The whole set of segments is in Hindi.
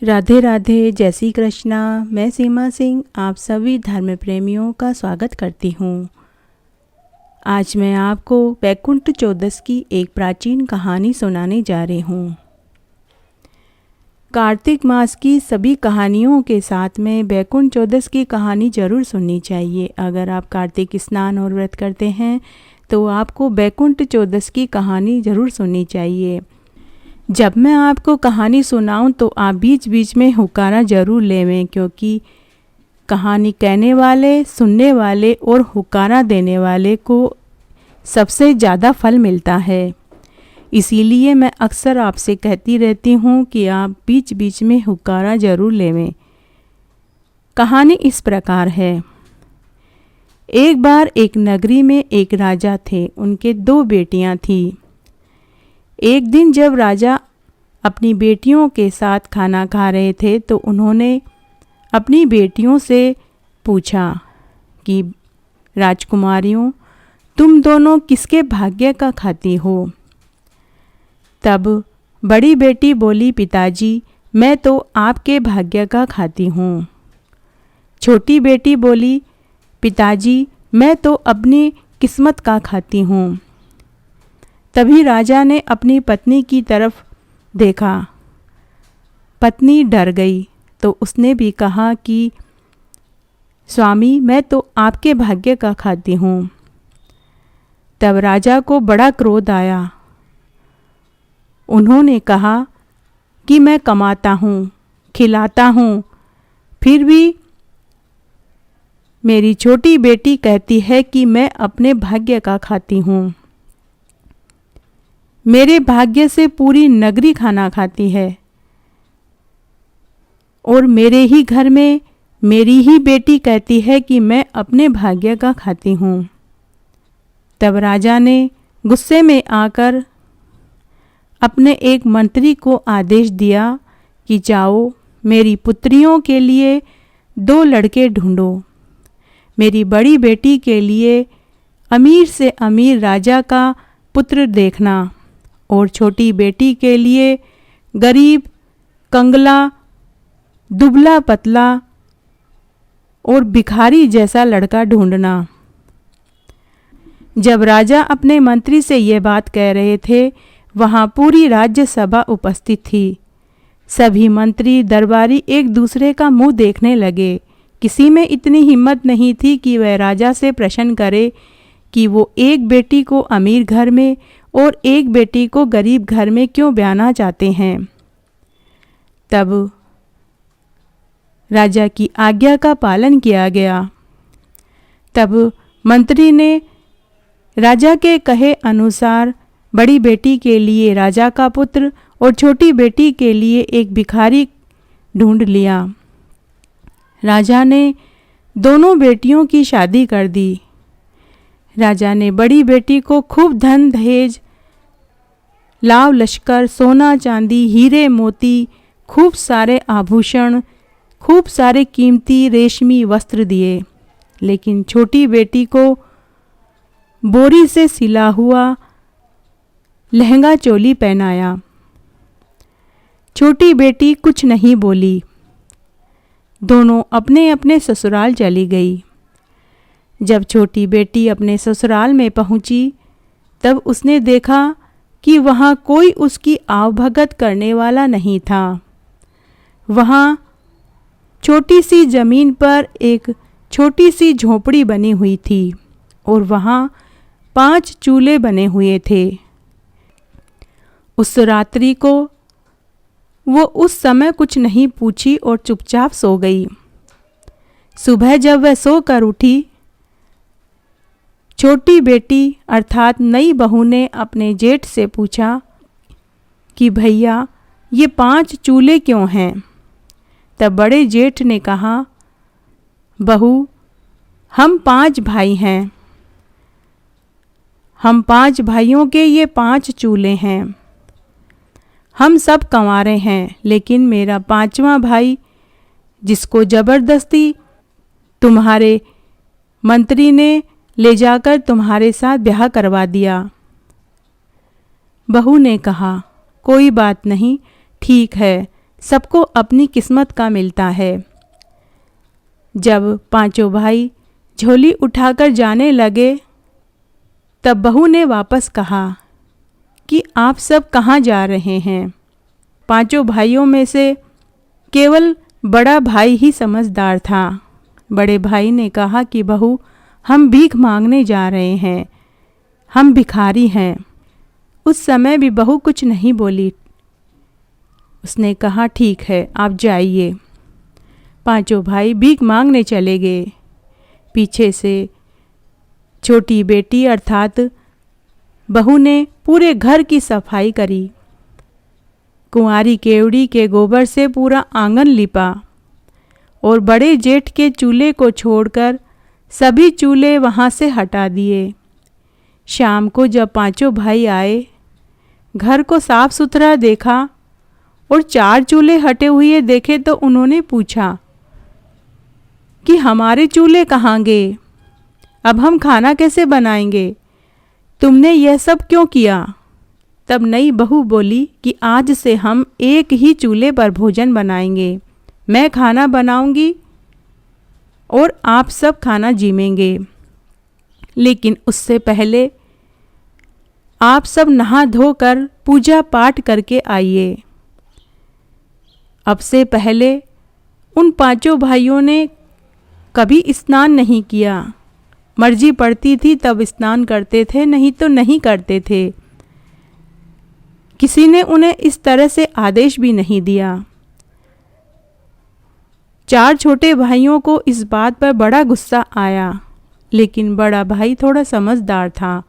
राधे राधे, जय श्री कृष्णा। मैं सीमा सिंह आप सभी धर्म प्रेमियों का स्वागत करती हूँ। आज मैं आपको वैकुंठ चौदस की एक प्राचीन कहानी सुनाने जा रही हूँ। कार्तिक मास की सभी कहानियों के साथ में वैकुंठ चौदस की कहानी जरूर सुननी चाहिए। अगर आप कार्तिक स्नान और व्रत करते हैं तो आपको वैकुंठ चौदस की कहानी जरूर सुननी चाहिए। जब मैं आपको कहानी सुनाऊं तो आप बीच बीच में हुक्कारा जरूर लेवें, क्योंकि कहानी कहने वाले, सुनने वाले और हुक्कारा देने वाले को सबसे ज़्यादा फल मिलता है। इसीलिए मैं अक्सर आपसे कहती रहती हूँ कि आप बीच बीच में हुक्कारा जरूर लेवें। कहानी इस प्रकार है। एक बार एक नगरी में एक राजा थे। उनके 2 बेटियां थीं। एक दिन जब राजा अपनी बेटियों के साथ खाना खा रहे थे तो उन्होंने अपनी बेटियों से पूछा कि राजकुमारियों, तुम दोनों किसके भाग्य का खाती हो? तब बड़ी बेटी बोली, पिताजी, मैं तो आपके भाग्य का खाती हूँ। छोटी बेटी बोली, पिताजी, मैं तो अपनी किस्मत का खाती हूँ। तभी राजा ने अपनी पत्नी की तरफ देखा। पत्नी डर गई तो उसने भी कहा कि स्वामी, मैं तो आपके भाग्य का खाती हूँ। तब राजा को बड़ा क्रोध आया। उन्होंने कहा कि मैं कमाता हूँ, खिलाता हूँ, फिर भी मेरी छोटी बेटी कहती है कि मैं अपने भाग्य का खाती हूँ। मेरे भाग्य से पूरी नगरी खाना खाती है और मेरे ही घर में मेरी ही बेटी कहती है कि मैं अपने भाग्य का खाती हूँ। तब राजा ने गुस्से में आकर अपने एक मंत्री को आदेश दिया कि जाओ, मेरी पुत्रियों के लिए 2 लड़के ढूंढो। मेरी बड़ी बेटी के लिए अमीर से अमीर राजा का पुत्र देखना और छोटी बेटी के लिए गरीब, कंगला, दुबला पतला और भिखारी जैसा लड़का ढूंढना। जब राजा अपने मंत्री से ये बात कह रहे थे, वहाँ पूरी राज्यसभा उपस्थित थी। सभी मंत्री दरबारी एक दूसरे का मुंह देखने लगे। किसी में इतनी हिम्मत नहीं थी कि वह राजा से प्रश्न करे कि वो एक बेटी को अमीर घर में और एक बेटी को गरीब घर में क्यों ब्याहना चाहते हैं। तब राजा की आज्ञा का पालन किया गया। तब मंत्री ने राजा के कहे अनुसार बड़ी बेटी के लिए राजा का पुत्र और छोटी बेटी के लिए एक भिखारी ढूंढ लिया। राजा ने दोनों बेटियों की शादी कर दी। राजा ने बड़ी बेटी को खूब धन दहेज, लाव लश्कर, सोना चांदी, हीरे मोती, खूब सारे आभूषण, खूब सारे कीमती रेशमी वस्त्र दिए। लेकिन छोटी बेटी को बोरी से सिला हुआ लहंगा चोली पहनाया। छोटी बेटी कुछ नहीं बोली। दोनों अपने अपने ससुराल चली गई। जब छोटी बेटी अपने ससुराल में पहुंची तब उसने देखा कि वहाँ कोई उसकी आवभगत करने वाला नहीं था। वहाँ छोटी सी जमीन पर एक छोटी सी झोपड़ी बनी हुई थी और वहाँ 5 चूल्हे बने हुए थे। उस रात्रि को वो उस समय कुछ नहीं पूछी और चुपचाप सो गई। सुबह जब वह सोकर उठी, छोटी बेटी अर्थात नई बहू ने अपने जेठ से पूछा कि भैया, ये 5 चूल्हे क्यों हैं? तब बड़े जेठ ने कहा, बहू, हम 5 भाई हैं। हम 5 भाइयों के ये 5 चूल्हे हैं। हम सब कंवारे हैं, लेकिन मेरा 5वां भाई, जिसको जबरदस्ती तुम्हारे मंत्री ने ले जाकर तुम्हारे साथ ब्याह करवा दिया। बहू ने कहा, कोई बात नहीं, ठीक है, सबको अपनी किस्मत का मिलता है। जब पांचों भाई झोली उठाकर जाने लगे तब बहू ने वापस कहा कि आप सब कहाँ जा रहे हैं। पांचों भाइयों में से केवल बड़ा भाई ही समझदार था। बड़े भाई ने कहा कि बहू, हम भीख मांगने जा रहे हैं, हम भिखारी हैं। उस समय भी बहू कुछ नहीं बोली। उसने कहा ठीक है, आप जाइए। पांचों भाई भीख मांगने चले गए। पीछे से छोटी बेटी अर्थात बहू ने पूरे घर की सफाई करी। कुंवारी केवड़ी के गोबर से पूरा आंगन लिपा और बड़े जेठ के चूल्हे को छोड़कर सभी चूल्हे वहाँ से हटा दिए। शाम को जब पांचों भाई आए, घर को साफ सुथरा देखा और 4 चूल्हे हटे हुए देखे तो उन्होंने पूछा कि हमारे चूल्हे कहाँ गए? अब हम खाना कैसे बनाएंगे? तुमने यह सब क्यों किया? तब नई बहू बोली कि आज से हम एक ही चूल्हे पर भोजन बनाएंगे। मैं खाना बनाऊंगी और आप सब खाना जीमेंगे, लेकिन उससे पहले आप सब नहा धोकर पूजा पाठ करके आइए। अब से पहले उन पांचों भाइयों ने कभी स्नान नहीं किया। मर्जी पड़ती थी तब स्नान करते थे, नहीं तो नहीं करते थे। किसी ने उन्हें इस तरह से आदेश भी नहीं दिया। 4 छोटे भाइयों को इस बात पर बड़ा गुस्सा आया, लेकिन बड़ा भाई थोड़ा समझदार था।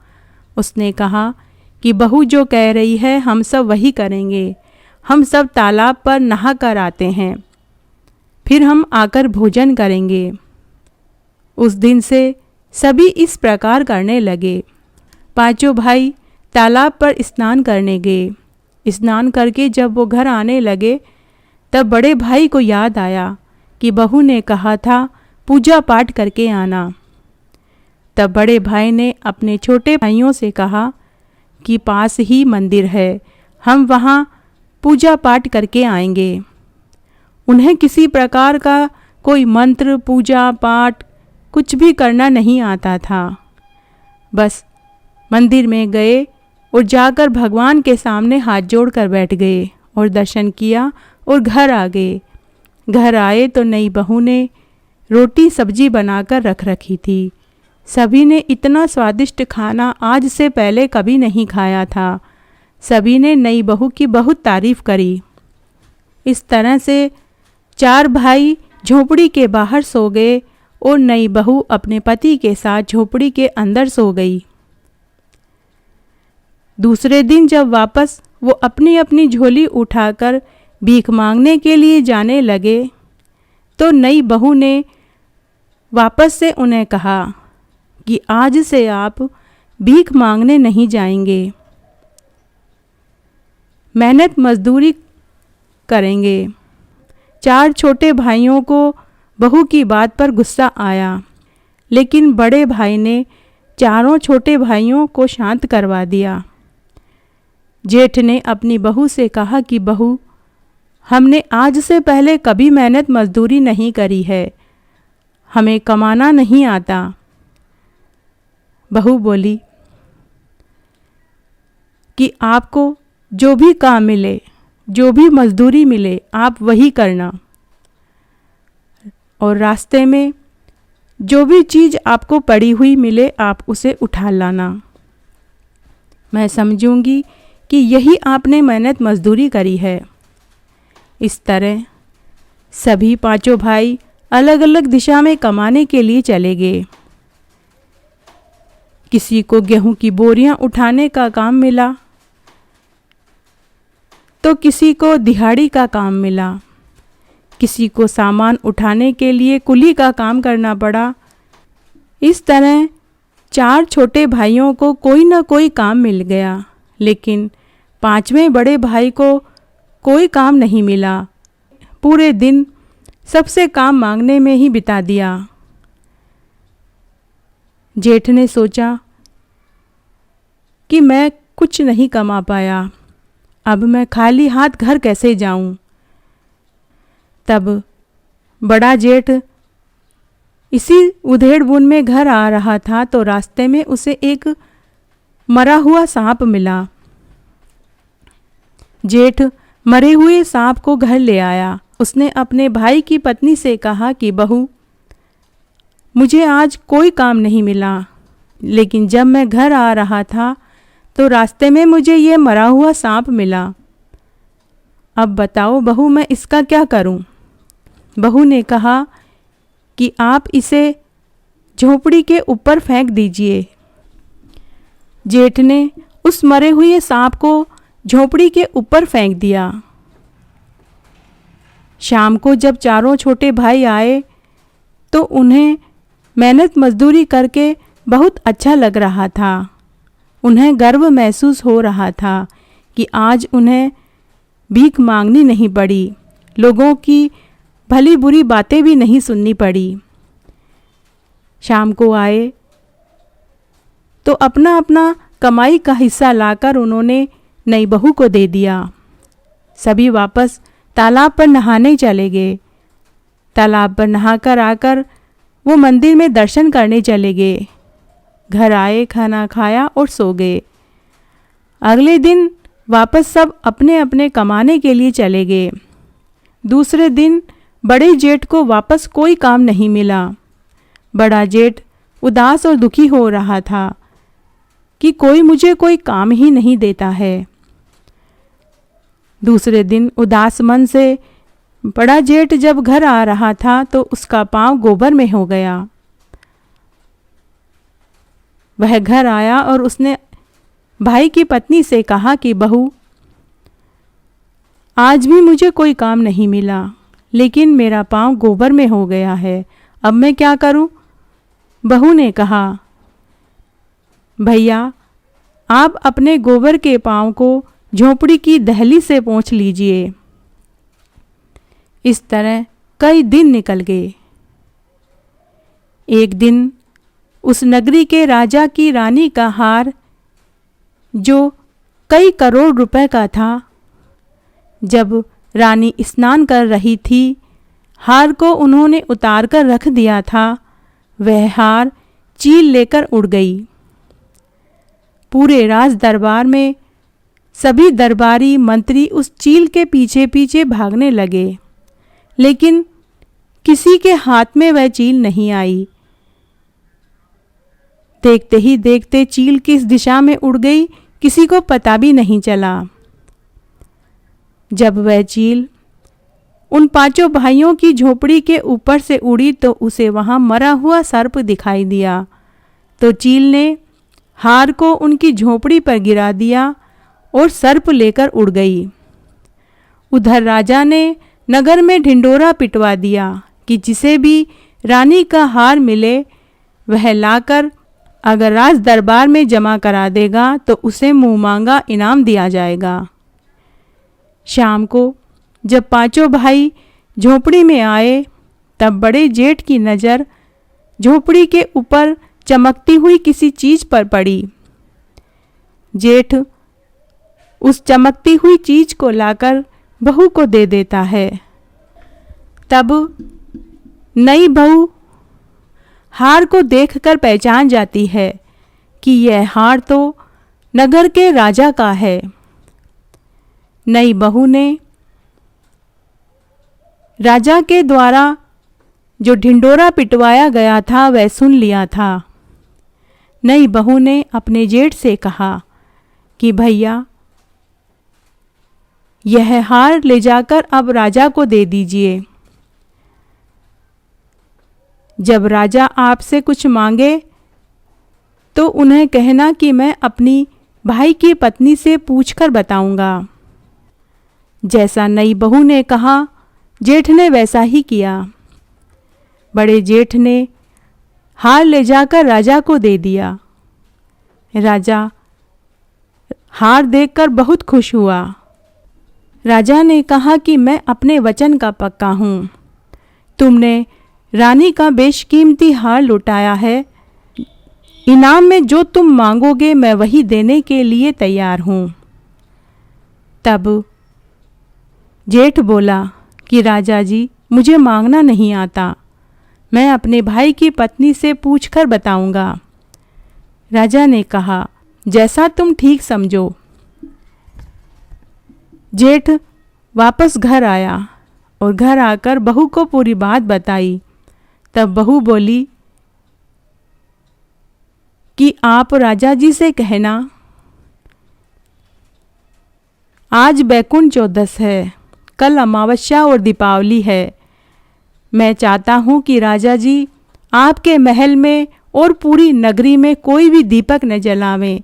उसने कहा कि बहू जो कह रही है हम सब वही करेंगे। हम सब तालाब पर नहा कर आते हैं, फिर हम आकर भोजन करेंगे। उस दिन से सभी इस प्रकार करने लगे। पांचों भाई तालाब पर स्नान करने गए। स्नान करके जब वो घर आने लगे तब बड़े भाई को याद आया कि बहू ने कहा था पूजा पाठ करके आना। तब बड़े भाई ने अपने छोटे भाइयों से कहा कि पास ही मंदिर है, हम वहाँ पूजा पाठ करके आएंगे। उन्हें किसी प्रकार का कोई मंत्र पूजा पाठ कुछ भी करना नहीं आता था। बस मंदिर में गए और जाकर भगवान के सामने हाथ जोड़कर बैठ गए और दर्शन किया और घर आ गए। घर आए तो नई बहू ने रोटी सब्जी बनाकर रख रखी थी। सभी ने इतना स्वादिष्ट खाना आज से पहले कभी नहीं खाया था। सभी ने नई बहू की बहुत तारीफ करी। इस तरह से 4 भाई झोपड़ी के बाहर सो गए और नई बहू अपने पति के साथ झोपड़ी के अंदर सो गई। दूसरे दिन जब वापस वो अपनी अपनी झोली उठाकर भीख मांगने के लिए जाने लगे तो नई बहू ने वापस से उन्हें कहा कि आज से आप भीख मांगने नहीं जाएंगे, मेहनत मजदूरी करेंगे। 4 छोटे भाइयों को बहू की बात पर गुस्सा आया, लेकिन बड़े भाई ने चारों छोटे भाइयों को शांत करवा दिया। जेठ ने अपनी बहू से कहा कि बहू, हमने आज से पहले कभी मेहनत मजदूरी नहीं करी है, हमें कमाना नहीं आता। बहू बोली कि आपको जो भी काम मिले, जो भी मजदूरी मिले, आप वही करना और रास्ते में जो भी चीज़ आपको पड़ी हुई मिले आप उसे उठा लाना। मैं समझूंगी कि यही आपने मेहनत मजदूरी करी है। इस तरह सभी 5 भाई अलग अलग दिशा में कमाने के लिए चले गए। किसी को गेहूं की बोरियां उठाने का काम मिला तो किसी को दिहाड़ी का काम मिला, किसी को सामान उठाने के लिए कुली का काम करना पड़ा। इस तरह 4 छोटे भाइयों को कोई न कोई काम मिल गया, लेकिन 5वें बड़े भाई को कोई काम नहीं मिला। पूरे दिन सबसे काम मांगने में ही बिता दिया। जेठ ने सोचा कि मैं कुछ नहीं कमा पाया, अब मैं खाली हाथ घर कैसे जाऊं। तब बड़ा जेठ इसी उधेड़ बुन में घर आ रहा था तो रास्ते में उसे एक मरा हुआ सांप मिला। जेठ मरे हुए सांप को घर ले आया। उसने अपने भाई की पत्नी से कहा कि बहू, मुझे आज कोई काम नहीं मिला, लेकिन जब मैं घर आ रहा था तो रास्ते में मुझे ये मरा हुआ सांप मिला। अब बताओ बहू, मैं इसका क्या करूं? बहू ने कहा कि आप इसे झोपड़ी के ऊपर फेंक दीजिए। जेठ ने उस मरे हुए सांप को झोपड़ी के ऊपर फेंक दिया। शाम को जब चारों छोटे भाई आए तो उन्हें मेहनत मजदूरी करके बहुत अच्छा लग रहा था। उन्हें गर्व महसूस हो रहा था कि आज उन्हें भीख मांगनी नहीं पड़ी, लोगों की भली बुरी बातें भी नहीं सुननी पड़ी। शाम को आए तो अपना अपना कमाई का हिस्सा लाकर उन्होंने नई बहू को दे दिया। सभी वापस तालाब पर नहाने चले गए। तालाब पर नहाकर आकर वो मंदिर में दर्शन करने चले गए। घर आए, खाना खाया और सो गए। अगले दिन वापस सब अपने अपने कमाने के लिए चले गए। दूसरे दिन बड़े जेठ को वापस कोई काम नहीं मिला। बड़ा जेठ उदास और दुखी हो रहा था कि कोई मुझे कोई काम ही नहीं देता है। दूसरे दिन उदास मन से बड़ा जेठ जब घर आ रहा था तो उसका पांव गोबर में हो गया। वह घर आया और उसने भाई की पत्नी से कहा कि बहू, आज भी मुझे कोई काम नहीं मिला, लेकिन मेरा पांव गोबर में हो गया है, अब मैं क्या करूं? बहू ने कहा, भैया, आप अपने गोबर के पांव को झोपड़ी की दहली से पोंछ लीजिए। इस तरह कई दिन निकल गए। एक दिन उस नगरी के राजा की रानी का हार, जो कई करोड़ रुपए का था, जब रानी स्नान कर रही थी, हार को उन्होंने उतार कर रख दिया था। वह हार चील लेकर उड़ गई। पूरे राज दरबार में सभी दरबारी मंत्री उस चील के पीछे पीछे भागने लगे, लेकिन किसी के हाथ में वह चील नहीं आई। देखते ही देखते चील किस दिशा में उड़ गई, किसी को पता भी नहीं चला। जब वह चील उन पांचों भाइयों की झोपड़ी के ऊपर से उड़ी तो उसे वहां मरा हुआ सर्प दिखाई दिया। तो चील ने हार को उनकी झोपड़ी पर गिरा दिया और सर्प लेकर उड़ गई। उधर राजा ने नगर में ढिंडोरा पिटवा दिया कि जिसे भी रानी का हार मिले वह लाकर अगर राज दरबार में जमा करा देगा तो उसे मुंह मांगा इनाम दिया जाएगा। शाम को जब पांचों भाई झोपड़ी में आए तब बड़े जेठ की नज़र झोपड़ी के ऊपर चमकती हुई किसी चीज पर पड़ी। जेठ उस चमकती हुई चीज को लाकर बहू को दे देता है। तब नई बहू हार को देखकर पहचान जाती है कि यह हार तो नगर के राजा का है। नई बहू ने राजा के द्वारा जो ढिंडोरा पिटवाया गया था वह सुन लिया था। नई बहू ने अपने जेठ से कहा कि भैया, यह हार ले जाकर अब राजा को दे दीजिए। जब राजा आपसे कुछ मांगे तो उन्हें कहना कि मैं अपनी भाई की पत्नी से पूछकर बताऊंगा। जैसा नई बहू ने कहा, जेठ ने वैसा ही किया। बड़े जेठ ने हार ले जाकर राजा को दे दिया। राजा हार देखकर बहुत खुश हुआ। राजा ने कहा कि मैं अपने वचन का पक्का हूँ। तुमने रानी का बेशकीमती हार लुटाया है। इनाम में जो तुम मांगोगे मैं वही देने के लिए तैयार हूँ। तब जेठ बोला कि राजा जी, मुझे मांगना नहीं आता। मैं अपने भाई की पत्नी से पूछकर बताऊंगा। राजा ने कहा, जैसा तुम ठीक समझो। जेठ वापस घर आया और घर आकर बहू को पूरी बात बताई। तब बहू बोली कि आप राजा जी से कहना, आज बैकुंठ चौदस है, कल अमावस्या और दीपावली है। मैं चाहता हूँ कि राजा जी आपके महल में और पूरी नगरी में कोई भी दीपक न जलावें,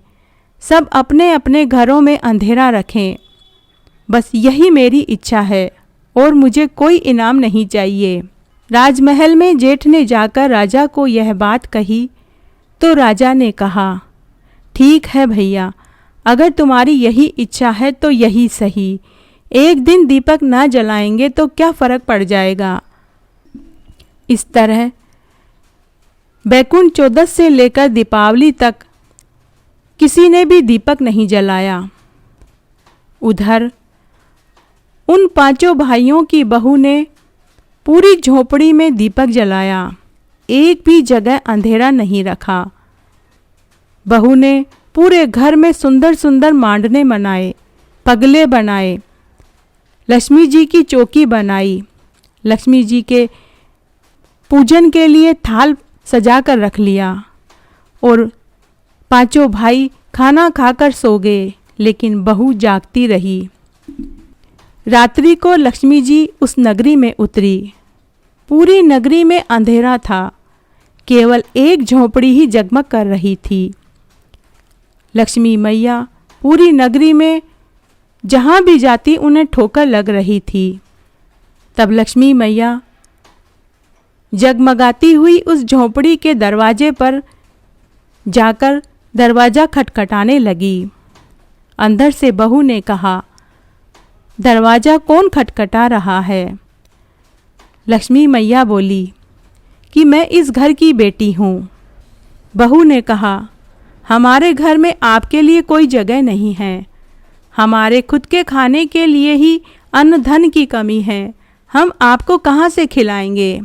सब अपने अपने घरों में अंधेरा रखें। बस यही मेरी इच्छा है और मुझे कोई इनाम नहीं चाहिए। राजमहल में जेठ ने जाकर राजा को यह बात कही तो राजा ने कहा, ठीक है भैया, अगर तुम्हारी यही इच्छा है तो यही सही। एक दिन दीपक ना जलाएंगे तो क्या फर्क पड़ जाएगा। इस तरह बैकुंठ चौदस से लेकर दीपावली तक किसी ने भी दीपक नहीं जलाया। उधर उन पांचों भाइयों की बहू ने पूरी झोपड़ी में दीपक जलाया, एक भी जगह अंधेरा नहीं रखा। बहू ने पूरे घर में सुंदर सुंदर मांडने बनाए, पगले बनाए, लक्ष्मी जी की चौकी बनाई, लक्ष्मी जी के पूजन के लिए थाल सजा कर रख लिया और पांचों भाई खाना खाकर सो गए, लेकिन बहू जागती रही। रात्रि को लक्ष्मी जी उस नगरी में उतरी। पूरी नगरी में अंधेरा था, केवल एक झोपड़ी ही जगमग कर रही थी। लक्ष्मी मैया पूरी नगरी में जहाँ भी जाती उन्हें ठोकर लग रही थी। तब लक्ष्मी मैया जगमगाती हुई उस झोपड़ी के दरवाजे पर जाकर दरवाज़ा खटखटाने लगी। अंदर से बहू ने कहा, दरवाज़ा कौन खटखटा रहा है। लक्ष्मी मैया बोली कि मैं इस घर की बेटी हूँ। बहू ने कहा, हमारे घर में आपके लिए कोई जगह नहीं है, हमारे खुद के खाने के लिए ही अन्न धन की कमी है, हम आपको कहाँ से खिलाएंगे।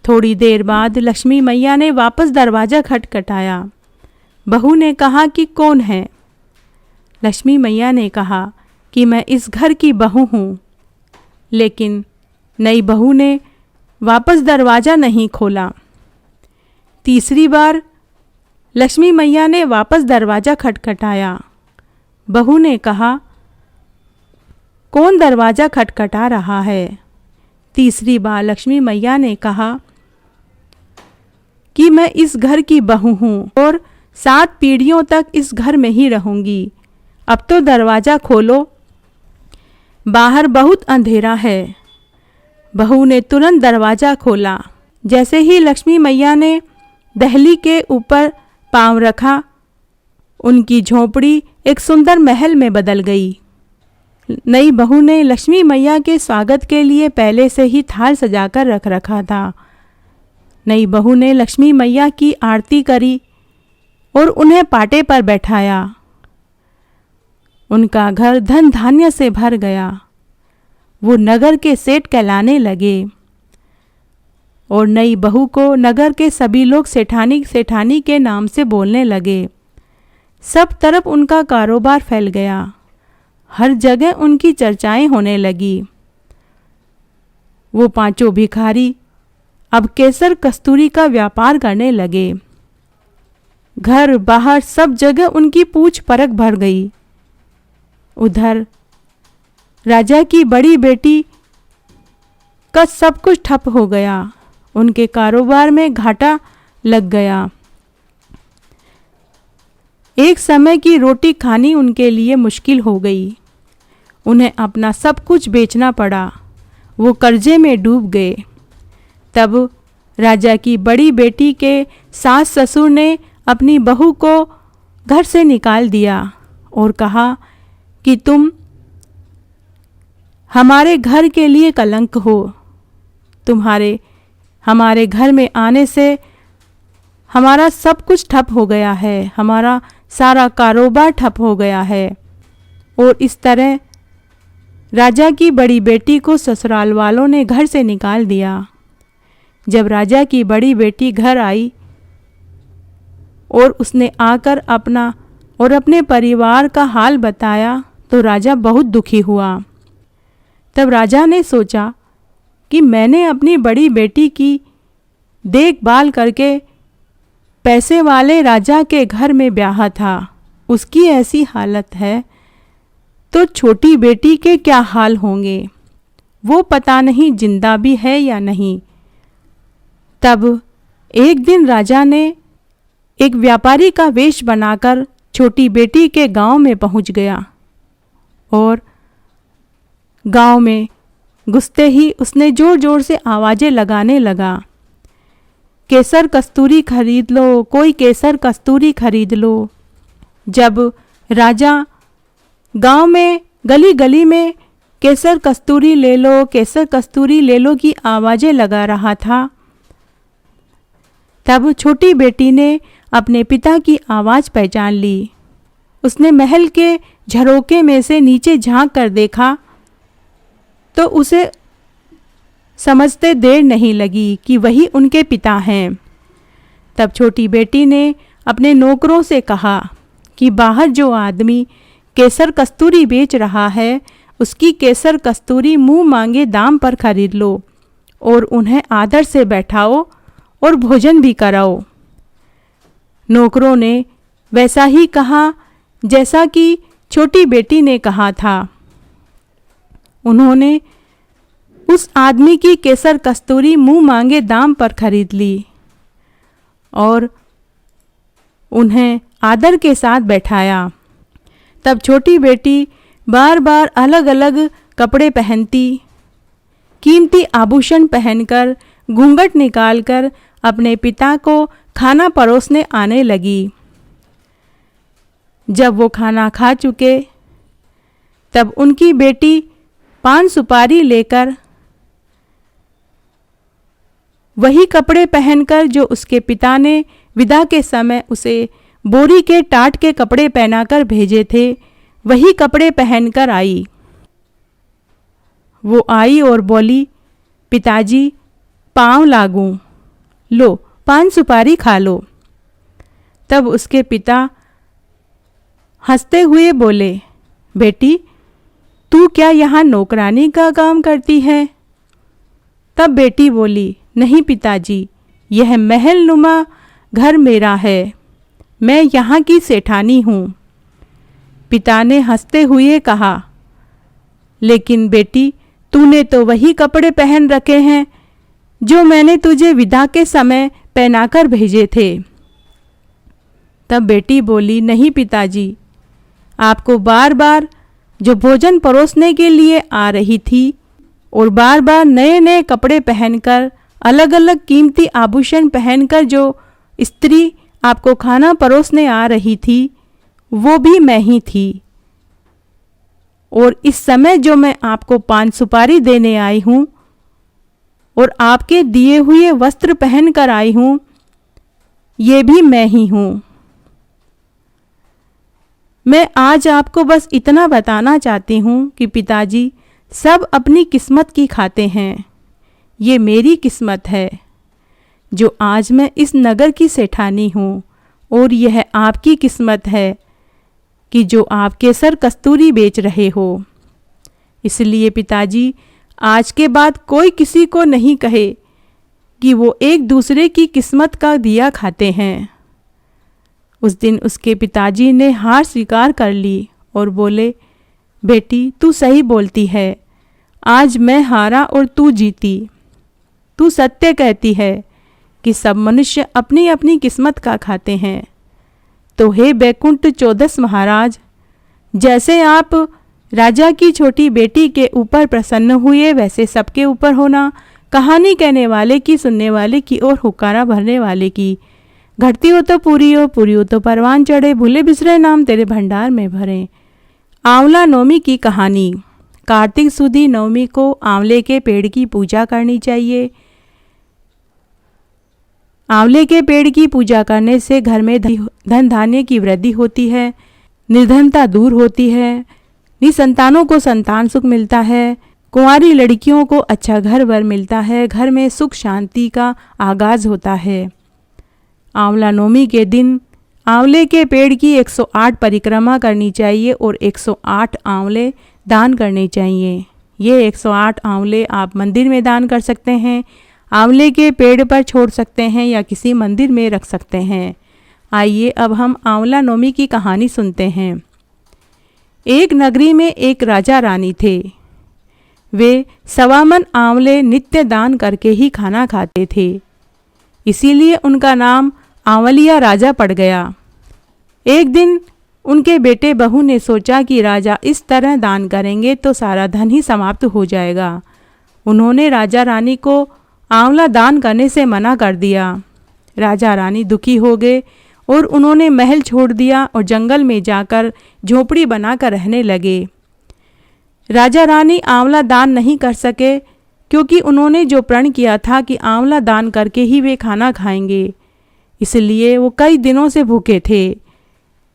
थोड़ी देर बाद लक्ष्मी मैया ने वापस दरवाज़ा खटखटाया। बहू ने कहा कि कौन है। लक्ष्मी मैया ने कहा कि मैं इस घर की बहू हूँ। लेकिन नई बहू ने वापस दरवाज़ा नहीं खोला। तीसरी बार लक्ष्मी मैया ने वापस दरवाज़ा खटखटाया। बहू ने कहा, कौन दरवाज़ा खटखटा रहा है। तीसरी बार लक्ष्मी मैया ने कहा कि मैं इस घर की बहू हूँ और 7 पीढ़ियों तक इस घर में ही रहूँगी, अब तो दरवाज़ा खोलो, बाहर बहुत अंधेरा है। बहू ने तुरंत दरवाज़ा खोला। जैसे ही लक्ष्मी मैया ने दहली के ऊपर पांव रखा, उनकी झोपड़ी एक सुंदर महल में बदल गई। नई बहू ने लक्ष्मी मैया के स्वागत के लिए पहले से ही थाल सजाकर रख रखा था। नई बहू ने लक्ष्मी मैया की आरती करी और उन्हें पाटे पर बैठाया। उनका घर धन धान्य से भर गया। वो नगर के सेठ कहलाने लगे और नई बहू को नगर के सभी लोग सेठानी सेठानी के नाम से बोलने लगे। सब तरफ उनका कारोबार फैल गया, हर जगह उनकी चर्चाएं होने लगी। वो पांचों भिखारी अब केसर कस्तूरी का व्यापार करने लगे। घर बाहर सब जगह उनकी पूछ परख भर गई। उधर राजा की बड़ी बेटी का सब कुछ ठप हो गया, उनके कारोबार में घाटा लग गया। एक समय की रोटी खानी उनके लिए मुश्किल हो गई। उन्हें अपना सब कुछ बेचना पड़ा, वो कर्जे में डूब गए। तब राजा की बड़ी बेटी के सास ससुर ने अपनी बहू को घर से निकाल दिया और कहा कि तुम हमारे घर के लिए कलंक हो, तुम्हारे हमारे घर में आने से हमारा सब कुछ ठप हो गया है, हमारा सारा कारोबार ठप हो गया है। और इस तरह राजा की बड़ी बेटी को ससुराल वालों ने घर से निकाल दिया। जब राजा की बड़ी बेटी घर आई और उसने आकर अपना और अपने परिवार का हाल बताया तो राजा बहुत दुखी हुआ। तब राजा ने सोचा कि मैंने अपनी बड़ी बेटी की देखभाल करके पैसे वाले राजा के घर में ब्याहा था, उसकी ऐसी हालत है तो छोटी बेटी के क्या हाल होंगे, वो पता नहीं जिंदा भी है या नहीं। तब एक दिन राजा ने एक व्यापारी का वेश बनाकर छोटी बेटी के गांव में पहुंच गया और गांव में घुसते ही उसने जोर जोर से आवाज़ें लगाने लगा, केसर कस्तूरी खरीद लो, कोई केसर कस्तूरी खरीद लो। जब राजा गांव में गली गली में केसर कस्तूरी ले लो, केसर कस्तूरी ले लो की आवाज़ें लगा रहा था, तब छोटी बेटी ने अपने पिता की आवाज़ पहचान ली। उसने महल के झरोके में से नीचे झांक कर देखा तो उसे समझते देर नहीं लगी कि वही उनके पिता हैं। तब छोटी बेटी ने अपने नौकरों से कहा कि बाहर जो आदमी केसर कस्तूरी बेच रहा है उसकी केसर कस्तूरी मुंह मांगे दाम पर खरीद लो और उन्हें आदर से बैठाओ और भोजन भी कराओ। नौकरों ने वैसा ही कहा जैसा कि छोटी बेटी ने कहा था। उन्होंने उस आदमी की केसर कस्तूरी मुंह मांगे दाम पर खरीद ली और उन्हें आदर के साथ बैठाया। तब छोटी बेटी बार बार अलग अलग कपड़े पहनती, कीमती आभूषण पहनकर, घूंघट निकालकर अपने पिता को खाना परोसने आने लगी। जब वो खाना खा चुके तब उनकी बेटी पान सुपारी लेकर वही कपड़े पहनकर जो उसके पिता ने विदा के समय उसे बोरी के टाट के कपड़े पहनाकर भेजे थे, वही कपड़े पहनकर आई। वो आई और बोली, पिताजी पाँव लागूं, लो पान सुपारी खा लो। तब उसके पिता हंसते हुए बोले, बेटी तू क्या यहाँ नौकरानी का काम करती है? तब बेटी बोली, नहीं पिताजी, यह महल नुमा घर मेरा है, मैं यहाँ की सेठानी हूँ। पिता ने हंसते हुए कहा, लेकिन बेटी तूने तो वही कपड़े पहन रखे हैं जो मैंने तुझे विदा के समय पहनाकर भेजे थे। तब बेटी बोली, नहीं पिताजी, आपको बार बार जो भोजन परोसने के लिए आ रही थी और बार बार नए नए कपड़े पहनकर, अलग अलग कीमती आभूषण पहनकर जो स्त्री आपको खाना परोसने आ रही थी, वो भी मैं ही थी। और इस समय जो मैं आपको पान सुपारी देने आई हूँ और आपके दिए हुए वस्त्र पहन कर आई हूँ, ये भी मैं ही हूँ। मैं आज आपको बस इतना बताना चाहती हूँ कि पिताजी सब अपनी किस्मत की खाते हैं, ये मेरी किस्मत है जो आज मैं इस नगर की सेठानी हूँ, और यह आपकी किस्मत है कि जो आप केसर कस्तूरी बेच रहे हो। इसलिए पिताजी आज के बाद कोई किसी को नहीं कहे कि वो एक दूसरे की किस्मत का दिया खाते हैं। उस दिन उसके पिताजी ने हार स्वीकार कर ली और बोले, बेटी तू सही बोलती है, आज मैं हारा और तू जीती। तू सत्य कहती है कि सब मनुष्य अपनी अपनी किस्मत का खाते हैं। तो हे बैकुंठ चौदस महाराज, जैसे आप राजा की छोटी बेटी के ऊपर प्रसन्न हुए, वैसे सबके ऊपर होना। कहानी कहने वाले की, सुनने वाले की और हुक्कारा भरने वाले की। घटती हो तो पूरी हो तो परवान चढ़े, भूले बिसरे नाम तेरे भंडार में भरे। आंवला नवमी की कहानी। कार्तिक सुदी नवमी को आंवले के पेड़ की पूजा करनी चाहिए। आंवले के पेड़ की पूजा करने से घर में धन धान्य की वृद्धि होती है, निर्धनता दूर होती है, निसंतानों को संतान सुख मिलता है, कुंवारी लड़कियों को अच्छा घर वर मिलता है, घर में सुख शांति का आगाज होता है। आंवला नवमी के दिन आंवले के पेड़ की 108 परिक्रमा करनी चाहिए और 108 आंवले दान करने चाहिए। ये 108 आंवले आप मंदिर में दान कर सकते हैं, आंवले के पेड़ पर छोड़ सकते हैं या किसी मंदिर में रख सकते हैं। आइए अब हम आंवला नवमी की कहानी सुनते हैं। एक नगरी में एक राजा रानी थे। वे 1.25 मन आंवले नित्य दान करके ही खाना खाते थे, इसीलिए उनका नाम आंवलिया राजा पड़ गया। एक दिन उनके बेटे बहू ने सोचा कि राजा इस तरह दान करेंगे तो सारा धन ही समाप्त हो जाएगा। उन्होंने राजा रानी को आंवला दान करने से मना कर दिया। राजा रानी दुखी हो गए और उन्होंने महल छोड़ दिया और जंगल में जाकर झोपड़ी बनाकर रहने लगे। राजा रानी आंवला दान नहीं कर सके क्योंकि उन्होंने जो प्रण किया था कि आंवला दान करके ही वे खाना खाएंगे, इसलिए वो कई दिनों से भूखे थे।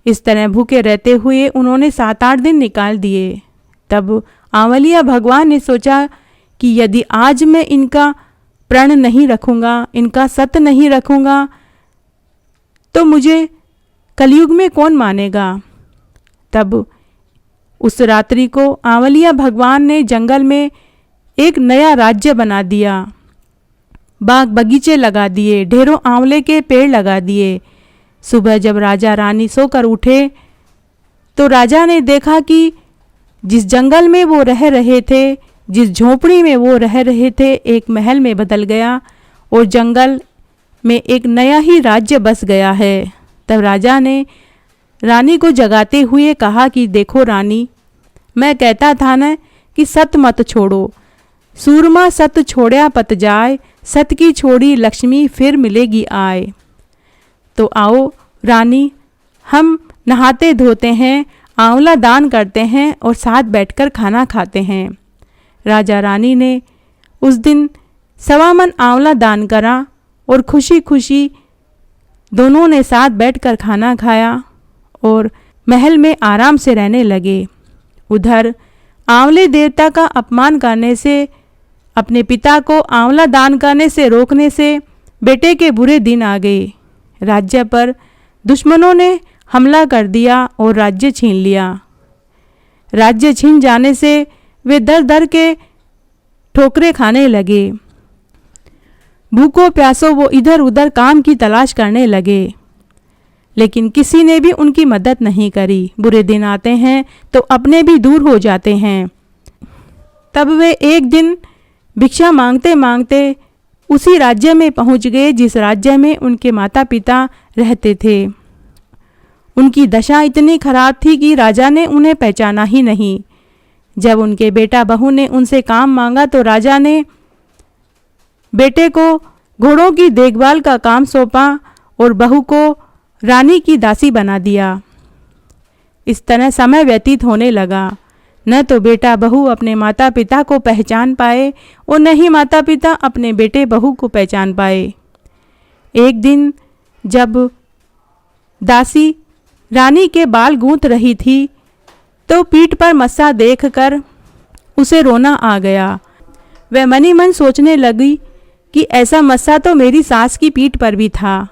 इस तरह भूखे रहते हुए उन्होंने 7-8 दिन निकाल दिए। तब आंवलिया भगवान ने सोचा कि यदि आज मैं इनका प्रण नहीं रखूँगा, इनका सत्य नहीं रखूँगा, तो मुझे कलयुग में कौन मानेगा। तब उस रात्रि को आंवलिया भगवान ने जंगल में एक नया राज्य बना दिया, बाग बगीचे लगा दिए, ढेरों आंवले के पेड़ लगा दिए। सुबह जब राजा रानी सोकर उठे तो राजा ने देखा कि जिस जंगल में वो रह रहे थे, जिस झोपड़ी में वो रह रहे थे, एक महल में बदल गया और जंगल में एक नया ही राज्य बस गया है। तब राजा ने रानी को जगाते हुए कहा कि देखो रानी, मैं कहता था न कि सत मत छोड़ो, सूरमा सत छोड़या पत जाए, सत की छोड़ी लक्ष्मी फिर मिलेगी आए। तो आओ रानी, हम नहाते धोते हैं, आंवला दान करते हैं और साथ बैठकर खाना खाते हैं। राजा रानी ने उस दिन 1.25 मन आंवला दान करा और खुशी खुशी दोनों ने साथ बैठकर खाना खाया और महल में आराम से रहने लगे। उधर आंवले देवता का अपमान करने से, अपने पिता को आंवला दान करने से रोकने से बेटे के बुरे दिन आ गए। राज्य पर दुश्मनों ने हमला कर दिया और राज्य छीन लिया। राज्य छीन जाने से वे दर दर के ठोकरे खाने लगे। भूखों प्यासों वो इधर उधर काम की तलाश करने लगे, लेकिन किसी ने भी उनकी मदद नहीं करी। बुरे दिन आते हैं तो अपने भी दूर हो जाते हैं। तब वे एक दिन भिक्षा मांगते मांगते उसी राज्य में पहुंच गए जिस राज्य में उनके माता पिता रहते थे। उनकी दशा इतनी खराब थी कि राजा ने उन्हें पहचाना ही नहीं। जब उनके बेटा बहू ने उनसे काम मांगा तो राजा ने बेटे को घोड़ों की देखभाल का काम सौंपा और बहू को रानी की दासी बना दिया। इस तरह समय व्यतीत होने लगा। न तो बेटा बहू अपने माता पिता को पहचान पाए और न ही माता पिता अपने बेटे बहू को पहचान पाए। एक दिन जब दासी रानी के बाल गूंथ रही थी तो पीठ पर मस्सा देखकर उसे रोना आ गया। वह मनी मन सोचने लगी कि ऐसा मस्सा तो मेरी सास की पीठ पर भी था।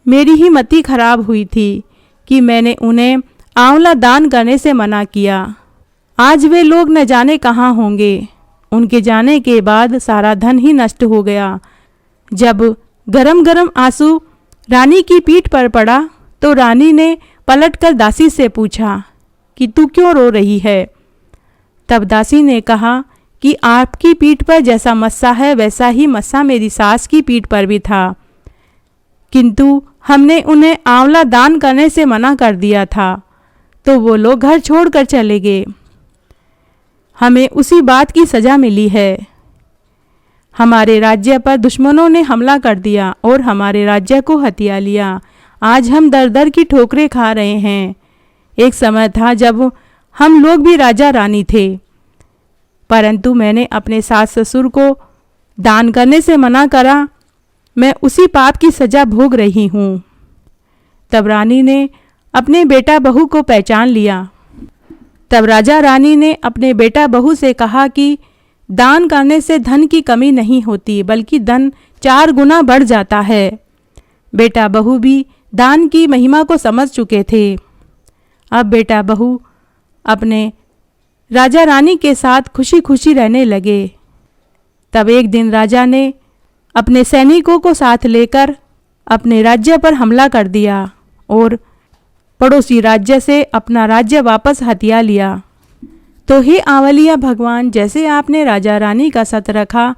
मेरी ही मति खराब हुई थी कि मैंने उन्हें आंवला दान करने से मना किया। आज वे लोग न जाने कहाँ होंगे। उनके जाने के बाद सारा धन ही नष्ट हो गया। जब गरम गरम आंसू रानी की पीठ पर पड़ा तो रानी ने पलटकर दासी से पूछा कि तू क्यों रो रही है। तब दासी ने कहा कि आपकी पीठ पर जैसा मस्सा है वैसा ही मस्सा मेरी सास की पीठ पर भी था, किंतु हमने उन्हें आंवला दान करने से मना कर दिया था तो वो लोग घर छोड़कर चले गए। हमें उसी बात की सज़ा मिली है। हमारे राज्य पर दुश्मनों ने हमला कर दिया और हमारे राज्य को हथिया लिया। आज हम दर दर की ठोकरें खा रहे हैं। एक समय था जब हम लोग भी राजा रानी थे, परंतु मैंने अपने सास ससुर को दान करने से मना करा। मैं उसी पाप की सज़ा भोग रही हूँ। तब रानी ने अपने बेटा बहू को पहचान लिया। तब राजा रानी ने अपने बेटा बहू से कहा कि दान करने से धन की कमी नहीं होती, बल्कि धन 4 गुना बढ़ जाता है। बेटा बहू भी दान की महिमा को समझ चुके थे। अब बेटा बहू अपने राजा रानी के साथ खुशी खुशी रहने लगे। तब एक दिन राजा ने अपने सैनिकों को साथ लेकर अपने राज्य पर हमला कर दिया और पड़ोसी राज्य से अपना राज्य वापस हथिया लिया। तो हे आंवलिया भगवान, जैसे आपने राजा रानी का सत रखा,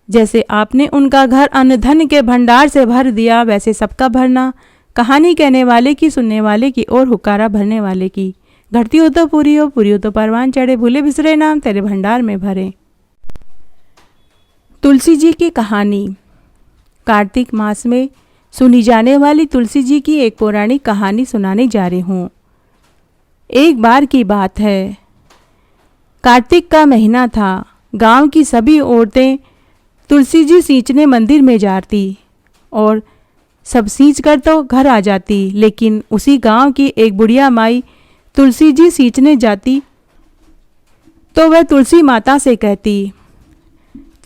जैसे आपने उनका घर अन्न धन के भंडार से भर दिया, वैसे सबका भरना। कहानी कहने वाले की, सुनने वाले की और हुक्कारा भरने वाले की। घटती हो तो पूरी हो तो परवान चढ़े, भूले बिसरे नाम तेरे भंडार में भरे। तुलसी जी की कहानी। कार्तिक मास में सुनी जाने वाली तुलसी जी की एक पौराणिक कहानी सुनाने जा रही हूँ। एक बार की बात है, कार्तिक का महीना था। गांव की सभी औरतें तुलसी जी सींचने मंदिर में जाती और सब सींच कर तो घर आ जाती, लेकिन उसी गांव की एक बुढ़िया माई तुलसी जी सींचने जाती तो वह तुलसी माता से कहती,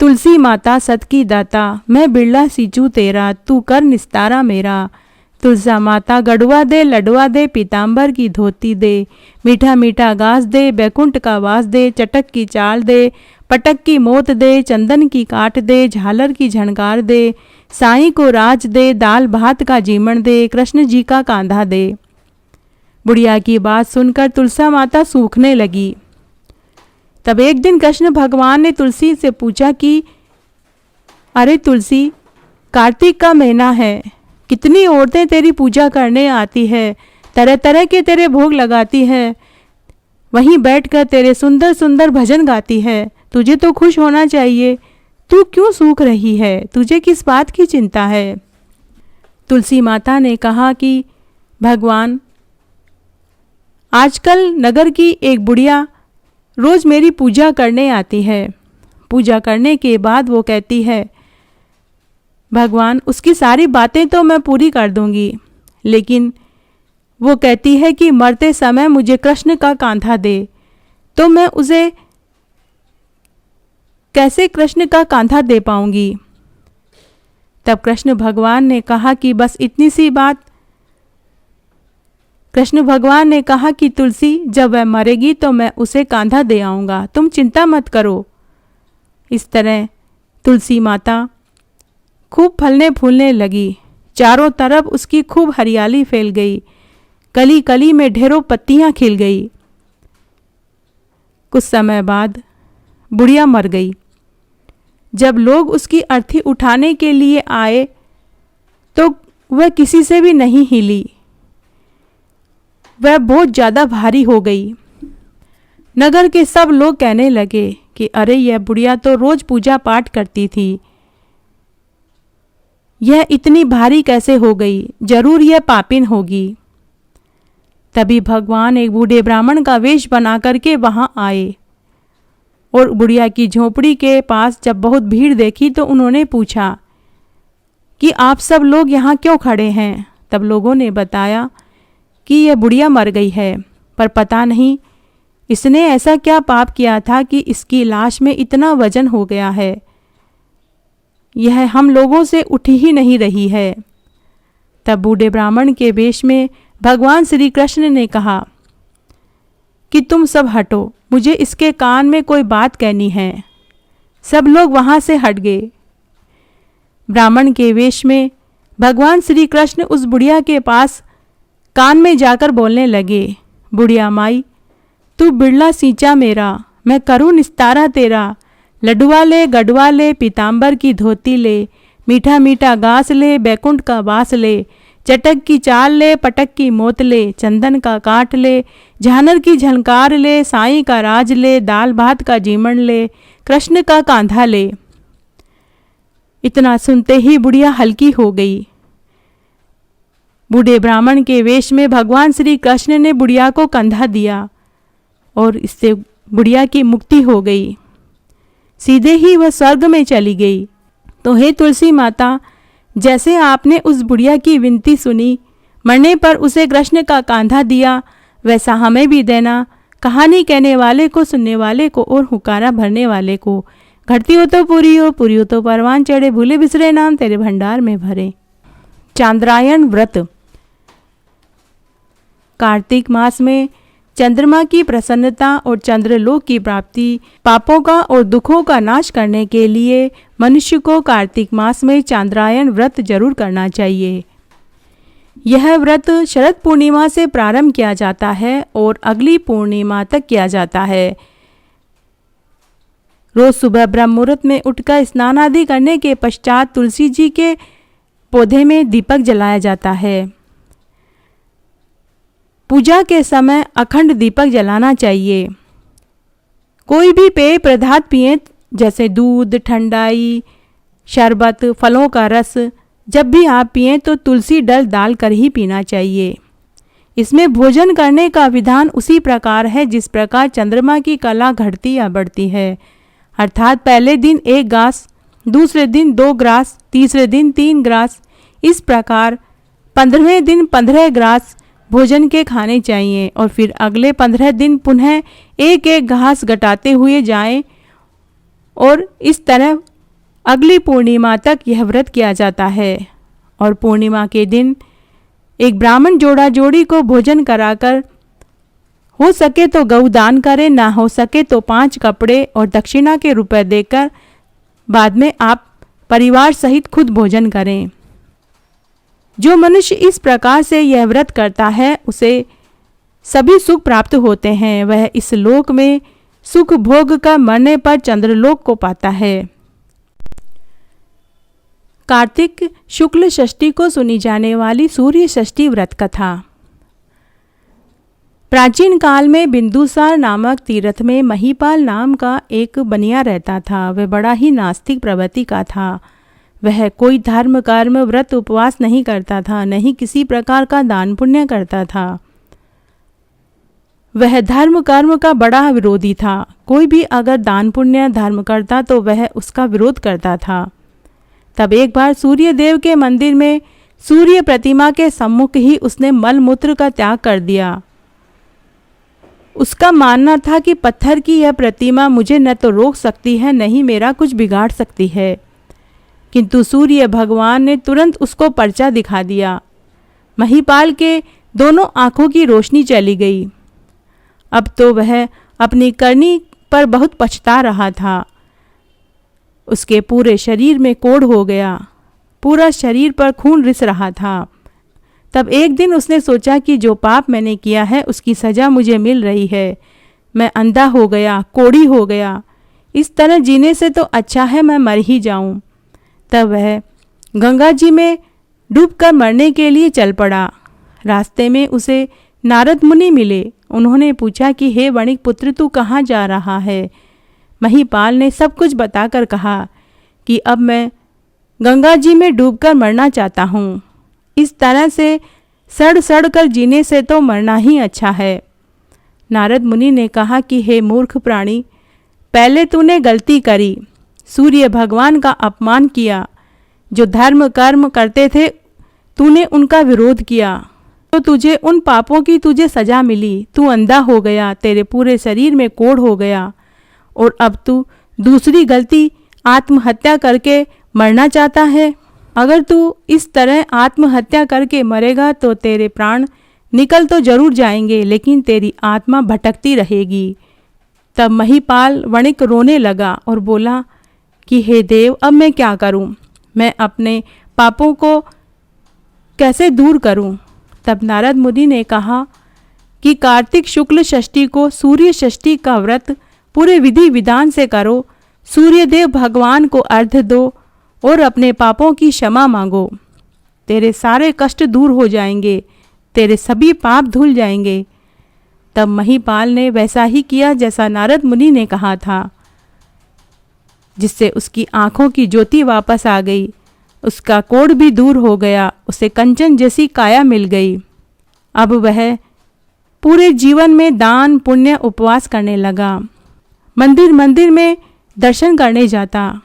तुलसी माता सत की दाता, मैं बिरला सींचू तेरा, तू कर निस्तारा मेरा। तुलसा माता गढ़वा दे, लडवा दे, पीताम्बर की धोती दे, मीठा मीठा घास दे, बैकुंठ का वास दे, चटक की चाल दे, पटक की मोत दे, चंदन की काट दे, झालर की झनकार दे, साईं को राज दे, दाल भात का जीमण दे, कृष्ण जी का कांधा दे। बुढ़िया की बात सुनकर तुलसा माता सूखने लगी। तब एक दिन कृष्ण भगवान ने तुलसी से पूछा कि अरे तुलसी, कार्तिक का महीना है, कितनी औरतें तेरी पूजा करने आती है, तरह तरह के तेरे भोग लगाती है, वहीं बैठकर तेरे सुंदर सुंदर भजन गाती है, तुझे तो खुश होना चाहिए, तू क्यों सूख रही है, तुझे किस बात की चिंता है। तुलसी माता ने कहा कि भगवान, आजकल नगर की एक बुढ़िया रोज़ मेरी पूजा करने आती है। पूजा करने के बाद वो कहती है, भगवान उसकी सारी बातें तो मैं पूरी कर दूंगी, लेकिन वो कहती है कि मरते समय मुझे कृष्ण का कांधा दे, तो मैं उसे कैसे कृष्ण का कांधा दे पाऊंगी। तब कृष्ण भगवान ने कहा कि बस इतनी सी बात। कृष्ण भगवान ने कहा कि तुलसी, जब वह मरेगी तो मैं उसे कांधा दे आऊँगा, तुम चिंता मत करो। इस तरह तुलसी माता खूब फलने फूलने लगी। चारों तरफ उसकी खूब हरियाली फैल गई, कली कली में ढेरों पत्तियां खिल गई। कुछ समय बाद बुढ़िया मर गई। जब लोग उसकी अर्थी उठाने के लिए आए तो वह किसी से भी नहीं हिली, वह बहुत ज़्यादा भारी हो गई। नगर के सब लोग कहने लगे कि अरे यह बुढ़िया तो रोज पूजा पाठ करती थी, यह इतनी भारी कैसे हो गई, जरूर यह पापिन होगी। तभी भगवान एक बूढ़े ब्राह्मण का वेश बना करके वहां आए और बुढ़िया की झोपड़ी के पास जब बहुत भीड़ देखी तो उन्होंने पूछा कि आप सब लोग यहाँ क्यों खड़े हैं। तब लोगों ने बताया कि यह बुढ़िया मर गई है, पर पता नहीं इसने ऐसा क्या पाप किया था कि इसकी लाश में इतना वजन हो गया है, यह हम लोगों से उठ ही नहीं रही है। तब बूढ़े ब्राह्मण के वेश में भगवान श्री कृष्ण ने कहा कि तुम सब हटो, मुझे इसके कान में कोई बात कहनी है। सब लोग वहां से हट गए। ब्राह्मण के वेश में भगवान श्री कृष्ण उस बुढ़िया के पास कान में जाकर बोलने लगे, बुढ़िया माई, तू बिरला सींचा मेरा, मैं करूँ निस्तारा तेरा। लडुआ ले, गढ़वा ले, पीताम्बर की धोती ले, मीठा मीठा घास ले, बैकुंठ का वास ले, चटक की चाल ले, पटक की मोत ले, चंदन का काट ले, झानर की झनकार ले, साईं का राज ले, दाल भात का जीमण ले, कृष्ण का कांधा ले। इतना सुनते ही बुढ़िया हल्की हो गई। बूढ़े ब्राह्मण के वेश में भगवान श्री कृष्ण ने बुढ़िया को कंधा दिया और इससे बुढ़िया की मुक्ति हो गई। सीधे ही वह स्वर्ग में चली गई। तो हे तुलसी माता, जैसे आपने उस बुढ़िया की विनती सुनी, मरने पर उसे कृष्ण का कांधा दिया, वैसा हमें भी देना, कहानी कहने वाले को, सुनने वाले को और हुकारा भरने वाले को। घटती हो तो पूरी हो, पूरी हो तो परवान चढ़े, भूले बिसरे नाम तेरे भंडार में भरे। चांद्रायण व्रत। कार्तिक मास में चंद्रमा की प्रसन्नता और चंद्रलोक की प्राप्ति, पापों का और दुखों का नाश करने के लिए मनुष्य को कार्तिक मास में चांद्रायण व्रत जरूर करना चाहिए। यह व्रत शरद पूर्णिमा से प्रारंभ किया जाता है और अगली पूर्णिमा तक किया जाता है। रोज सुबह ब्रह्म मुहूर्त में उठकर स्नान आदि करने के पश्चात तुलसी जी के पौधे में दीपक जलाया जाता है। पूजा के समय अखंड दीपक जलाना चाहिए। कोई भी पेय पदार्थ पिएं, जैसे दूध, ठंडाई, शरबत, फलों का रस, जब भी आप पिएं तो तुलसी डल डालकर ही पीना चाहिए। इसमें भोजन करने का विधान उसी प्रकार है जिस प्रकार चंद्रमा की कला घटती या बढ़ती है, अर्थात पहले दिन 1 ग्रास, दूसरे दिन 2 ग्रास, तीसरे दिन 3 ग्रास, इस प्रकार 15वें दिन 15 ग्रास भोजन के खाने चाहिए और फिर अगले 15 दिन पुनः 1-1 घास घटाते हुए जाएं और इस तरह अगली पूर्णिमा तक यह व्रत किया जाता है। और पूर्णिमा के दिन एक ब्राह्मण जोड़ा जोड़ी को भोजन कराकर, हो सके तो गऊ दान करें, ना हो सके तो 5 कपड़े और दक्षिणा के रुपए देकर बाद में आप परिवार सहित खुद भोजन करें। जो मनुष्य इस प्रकार से यह व्रत करता है उसे सभी सुख प्राप्त होते हैं। वह इस लोक में सुख भोग कर मरने पर चंद्रलोक को पाता है। कार्तिक शुक्ल षष्ठी को सुनी जाने वाली सूर्य षष्ठी व्रत कथा। प्राचीन काल में बिंदुसार नामक तीर्थ में महीपाल नाम का एक बनिया रहता था। वह बड़ा ही नास्तिक प्रवृत्ति का था। वह कोई धर्म, कर्म, व्रत, उपवास नहीं करता था, न ही किसी प्रकार का दान पुण्य करता था। वह धर्म कर्म का बड़ा विरोधी था। कोई भी अगर दान पुण्य धर्म करता तो वह उसका विरोध करता था। तब एक बार सूर्य देव के मंदिर में सूर्य प्रतिमा के सम्मुख ही उसने मल मूत्र का त्याग कर दिया। उसका मानना था कि पत्थर की यह प्रतिमा मुझे न तो रोक सकती है, न ही मेरा कुछ बिगाड़ सकती है। किंतु सूर्य भगवान ने तुरंत उसको पर्चा दिखा दिया। महीपाल के दोनों आंखों की रोशनी चली गई। अब तो वह अपनी करनी पर बहुत पछता रहा था। उसके पूरे शरीर में कोढ़ हो गया, पूरा शरीर पर खून रिस रहा था। तब एक दिन उसने सोचा कि जो पाप मैंने किया है उसकी सज़ा मुझे मिल रही है। मैं अंधा हो गया, कोढ़ी हो गया, इस तरह जीने से तो अच्छा है मैं मर ही जाऊं। तब वह गंगा जी में डूबकर मरने के लिए चल पड़ा। रास्ते में उसे नारद मुनि मिले। उन्होंने पूछा कि हे वणिक पुत्र, तू कहाँ जा रहा है? महीपाल ने सब कुछ बताकर कहा कि अब मैं गंगा जी में डूबकर मरना चाहता हूँ। इस तरह से सड़ सड़ कर जीने से तो मरना ही अच्छा है। नारद मुनि ने कहा कि हे मूर्ख प्राणी, पहले तूने गलती करी, सूर्य भगवान का अपमान किया। जो धर्म कर्म करते थे तूने उनका विरोध किया तो तुझे उन पापों की तुझे सजा मिली। तू अंधा हो गया, तेरे पूरे शरीर में कोढ़ हो गया और अब तू दूसरी गलती आत्महत्या करके मरना चाहता है। अगर तू इस तरह आत्महत्या करके मरेगा तो तेरे प्राण निकल तो जरूर जाएंगे, लेकिन तेरी आत्मा भटकती रहेगी। तब महीपाल वणिक रोने लगा और बोला कि हे देव, अब मैं क्या करूं? मैं अपने पापों को कैसे दूर करूं? तब नारद मुनि ने कहा कि कार्तिक शुक्ल षष्ठी को सूर्य षष्ठी का व्रत पूरे विधि विधान से करो। सूर्यदेव भगवान को अर्घ्य दो और अपने पापों की क्षमा मांगो। तेरे सारे कष्ट दूर हो जाएंगे, तेरे सभी पाप धुल जाएंगे। तब महीपाल ने वैसा ही किया जैसा नारद मुनि ने कहा था, जिससे उसकी आंखों की ज्योति वापस आ गई, उसका कोढ़ भी दूर हो गया, उसे कंचन जैसी काया मिल गई। अब वह पूरे जीवन में दान पुण्य उपवास करने लगा। मंदिर मंदिर में दर्शन करने जाता।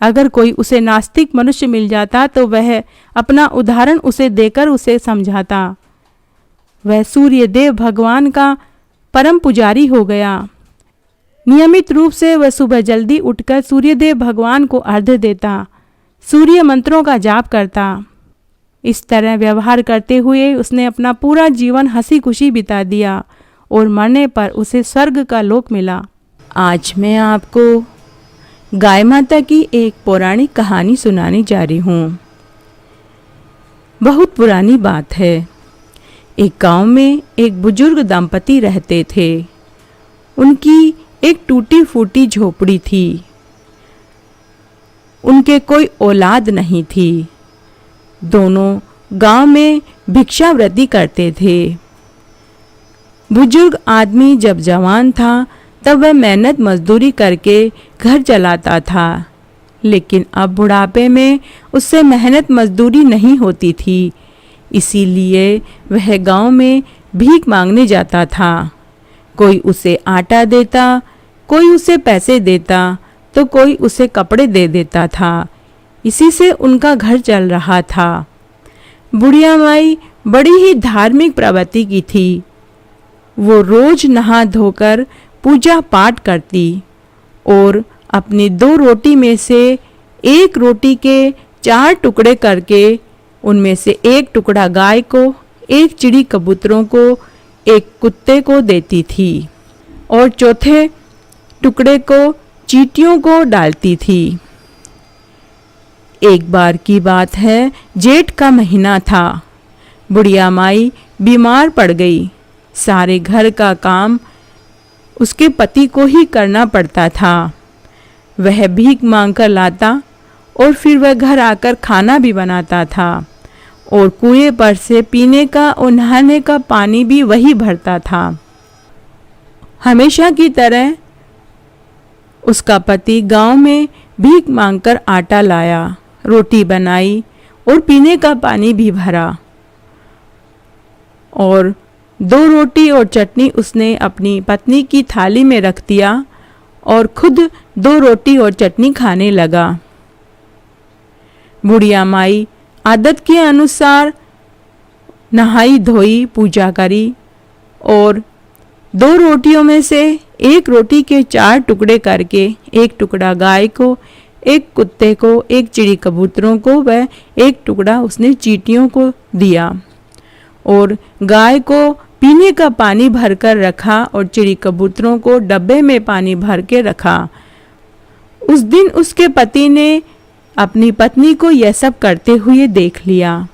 अगर कोई उसे नास्तिक मनुष्य मिल जाता तो वह अपना उदाहरण उसे देकर उसे समझाता। वह सूर्यदेव भगवान का परम पुजारी हो गया। नियमित रूप से वह सुबह जल्दी उठकर सूर्यदेव भगवान को अर्घ्य देता, सूर्य मंत्रों का जाप करता। इस तरह व्यवहार करते हुए उसने अपना पूरा जीवन हंसी खुशी बिता दिया और मरने पर उसे स्वर्ग का लोक मिला। आज मैं आपको गाय माता की एक पौराणिक कहानी सुनाने जा रही हूँ। बहुत पुरानी बात है। एक गांव में एक बुजुर्ग दंपति रहते थे। उनकी एक टूटी फूटी झोपड़ी थी। उनके कोई औलाद नहीं थी। दोनों गांव में भिक्षावृत्ति करते थे। बुजुर्ग आदमी जब जवान था तब वह मेहनत मजदूरी करके घर चलाता था, लेकिन अब बुढ़ापे में उससे मेहनत मजदूरी नहीं होती थी। इसीलिए वह गांव में भीख मांगने जाता था। कोई उसे आटा देता, कोई उसे पैसे देता, तो कोई उसे कपड़े दे देता था। इसी से उनका घर चल रहा था। बुढ़िया माई बड़ी ही धार्मिक प्रवृत्ति की थी। वो रोज नहा धोकर पूजा पाठ करती और अपनी 2 रोटी में से एक रोटी के 4 टुकड़े करके उनमें से एक टुकड़ा गाय को, एक चिड़ी कबूतरों को, एक कुत्ते को देती थी और चौथे टुकड़े को चींटियों को डालती थी। एक बार की बात है, जेठ का महीना था। बुढ़िया माई बीमार पड़ गई। सारे घर का काम उसके पति को ही करना पड़ता था। वह भीख मांगकर लाता और फिर वह घर आकर खाना भी बनाता था और कुएं पर से पीने का और नहाने का पानी भी वही भरता था। हमेशा की तरह उसका पति गांव में भीख मांगकर आटा लाया, रोटी बनाई और पीने का पानी भी भरा और 2 रोटी और चटनी उसने अपनी पत्नी की थाली में रख दिया और खुद 2 रोटी और चटनी खाने लगा। बुढ़िया माई आदत के अनुसार नहाई धोई, पूजा करी और 2 रोटियों में से एक रोटी के 4 टुकड़े करके एक टुकड़ा गाय को, एक कुत्ते को, एक चिड़ी कबूतरों को व एक टुकड़ा उसने चींटियों को दिया और गाय को पीने का पानी भरकर रखा और चिड़ी कबूतरों को डब्बे में पानी भर के रखा। उस दिन उसके पति ने अपनी पत्नी को यह सब करते हुए देख लिया।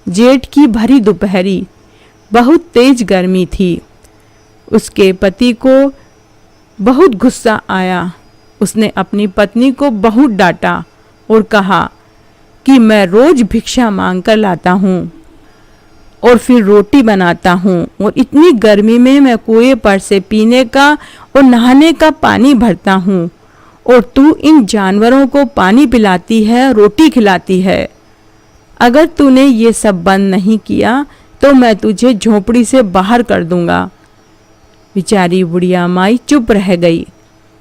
जेठ की भरी दोपहरी, बहुत तेज गर्मी थी। उसके पति को बहुत गुस्सा आया। उसने अपनी पत्नी को बहुत डांटा और कहा कि मैं रोज भिक्षा मांग कर लाता हूँ और फिर रोटी बनाता हूँ और इतनी गर्मी में मैं कुएं पर से पीने का और नहाने का पानी भरता हूँ और तू इन जानवरों को पानी पिलाती है, रोटी खिलाती है। अगर तूने ये सब बंद नहीं किया तो मैं तुझे झोपड़ी से बाहर कर दूंगा। बेचारी बुढ़िया माई चुप रह गई,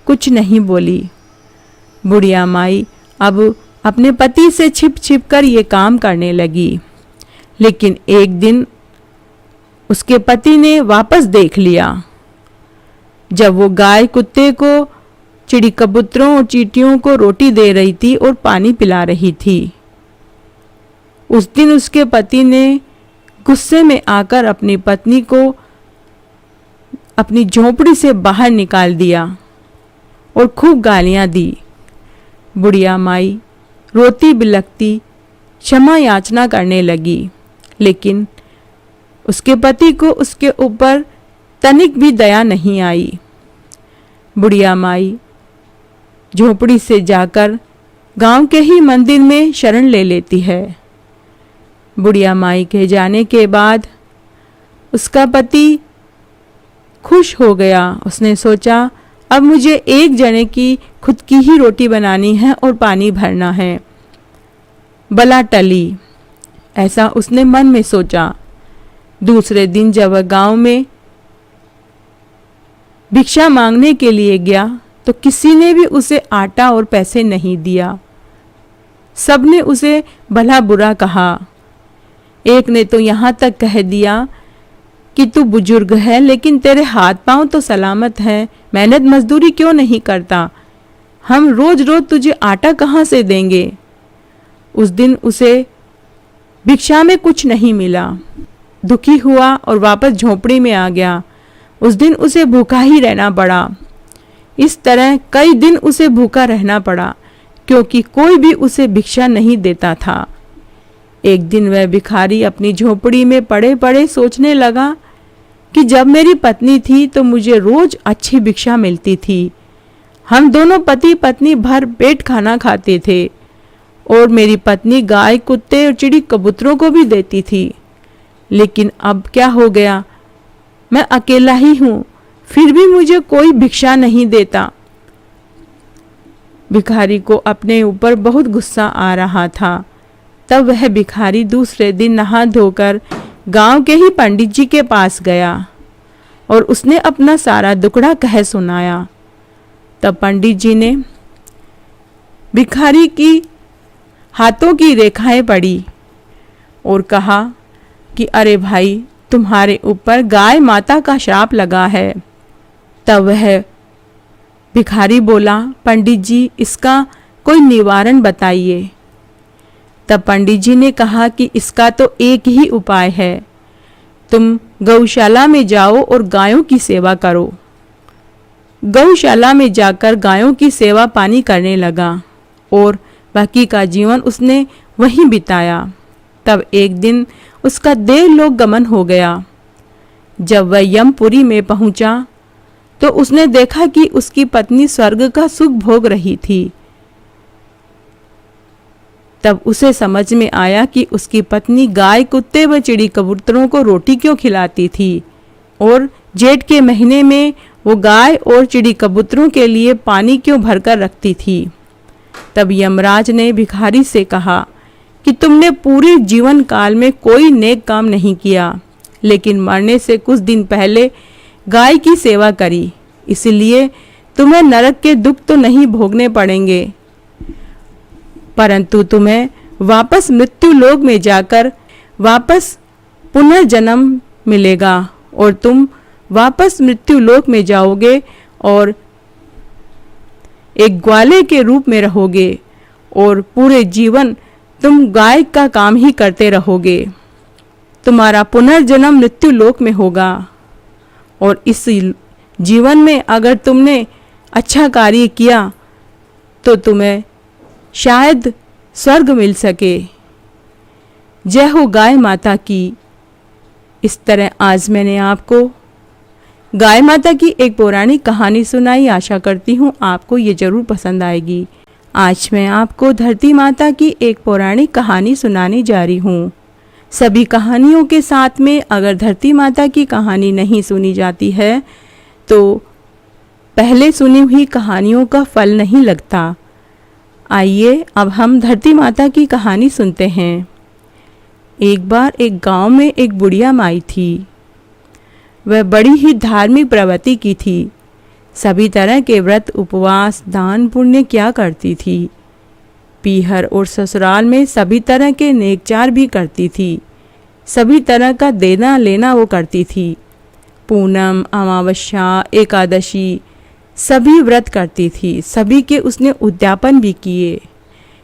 कुछ नहीं बोली। बुढ़िया माई अब अपने पति से छिप छिप कर ये काम करने लगी। लेकिन एक दिन उसके पति ने वापस देख लिया, जब वो गाय, कुत्ते को, चिड़ी कबूतरों और चींटियों को रोटी दे रही थी और पानी पिला रही थी। उस दिन उसके पति ने गुस्से में आकर अपनी पत्नी को अपनी झोपड़ी से बाहर निकाल दिया और खूब गालियां दी। बुढ़िया माई रोती बिलखती क्षमा याचना करने लगी, लेकिन उसके पति को उसके ऊपर तनिक भी दया नहीं आई। बुढ़िया माई झोपड़ी से जाकर गांव के ही मंदिर में शरण ले लेती है। बुढ़िया माई के जाने के बाद उसका पति खुश हो गया। उसने सोचा अब मुझे एक जने की खुद की ही रोटी बनानी है और पानी भरना है। बला टली, ऐसा उसने मन में सोचा। दूसरे दिन जब वह गांव में भिक्षा मांगने के लिए गया तो किसी ने भी उसे आटा और पैसे नहीं दिया। सबने उसे भला बुरा कहा। एक ने तो यहाँ तक कह दिया कि तू बुजुर्ग है लेकिन तेरे हाथ पांव तो सलामत हैं, मेहनत मजदूरी क्यों नहीं करता? हम रोज रोज तुझे आटा कहाँ से देंगे? उस दिन उसे भिक्षा में कुछ नहीं मिला। दुखी हुआ और वापस झोपड़ी में आ गया। उस दिन उसे भूखा ही रहना पड़ा। इस तरह कई दिन उसे भूखा रहना पड़ा क्योंकि कोई भी उसे भिक्षा नहीं देता था। एक दिन वह भिखारी अपनी झोपड़ी में पड़े पड़े सोचने लगा कि जब मेरी पत्नी थी तो मुझे रोज अच्छी भिक्षा मिलती थी। हम दोनों पति पत्नी भर पेट खाना खाते थे और मेरी पत्नी गाय, कुत्ते और चिड़ी कबूतरों को भी देती थी। लेकिन अब क्या हो गया? मैं अकेला ही हूँ, फिर भी मुझे कोई भिक्षा नहीं देता। भिखारी को अपने ऊपर बहुत गुस्सा आ रहा था। तब वह भिखारी दूसरे दिन नहा धोकर गांव के ही पंडित जी के पास गया और उसने अपना सारा दुखड़ा कह सुनाया। तब पंडित जी ने भिखारी की हाथों की रेखाएं पढ़ी और कहा कि अरे भाई, तुम्हारे ऊपर गाय माता का श्राप लगा है। तब वह भिखारी बोला, पंडित जी, इसका कोई निवारण बताइए। तब पंडित जी ने कहा कि इसका तो एक ही उपाय है, तुम गौशाला में जाओ और गायों की सेवा करो। गौशाला में जाकर गायों की सेवा पानी करने लगा और बाकी का जीवन उसने वहीं बिताया। तब एक दिन उसका देवलोक गमन हो गया। जब वह यमपुरी में पहुंचा तो उसने देखा कि उसकी पत्नी स्वर्ग का सुख भोग रही थी। तब उसे समझ में आया कि उसकी पत्नी गाय, कुत्ते व चिड़ी कबूतरों को रोटी क्यों खिलाती थी और जेठ के महीने में वो गाय और चिड़ी कबूतरों के लिए पानी क्यों भरकर रखती थी। तब यमराज ने भिखारी से कहा कि तुमने पूरे जीवन काल में कोई नेक काम नहीं किया, लेकिन मरने से कुछ दिन पहले गाय की सेवा करी, इसलिए तुम्हें नरक के दुख तो नहीं भोगने पड़ेंगे, परंतु तुम्हें वापस मृत्यु लोक में जाकर वापस पुनर्जन्म मिलेगा और तुम वापस मृत्यु लोक में जाओगे और एक ग्वाले के रूप में रहोगे और पूरे जीवन तुम गाय का काम ही करते रहोगे। तुम्हारा पुनर्जन्म मृत्यु लोक में होगा और इस जीवन में अगर तुमने अच्छा कार्य किया तो तुम्हें शायद स्वर्ग मिल सके। जय हो गाय माता की। इस तरह आज मैंने आपको गाय माता की एक पौराणिक कहानी सुनाई। आशा करती हूँ आपको ये जरूर पसंद आएगी। आज मैं आपको धरती माता की एक पौराणिक कहानी सुनाने जा रही हूँ। सभी कहानियों के साथ में अगर धरती माता की कहानी नहीं सुनी जाती है तो पहले सुनी हुई कहानियों का फल नहीं लगता। आइए अब हम धरती माता की कहानी सुनते हैं। एक बार एक गांव में एक बुढ़िया माई थी। वह बड़ी ही धार्मिक प्रवृत्ति की थी। सभी तरह के व्रत, उपवास, दान पुण्य किया करती थी। पीहर और ससुराल में सभी तरह के नेकचार भी करती थी। सभी तरह का देना लेना वो करती थी। पूनम, अमावस्या, एकादशी सभी व्रत करती थी। सभी के उसने उद्यापन भी किए।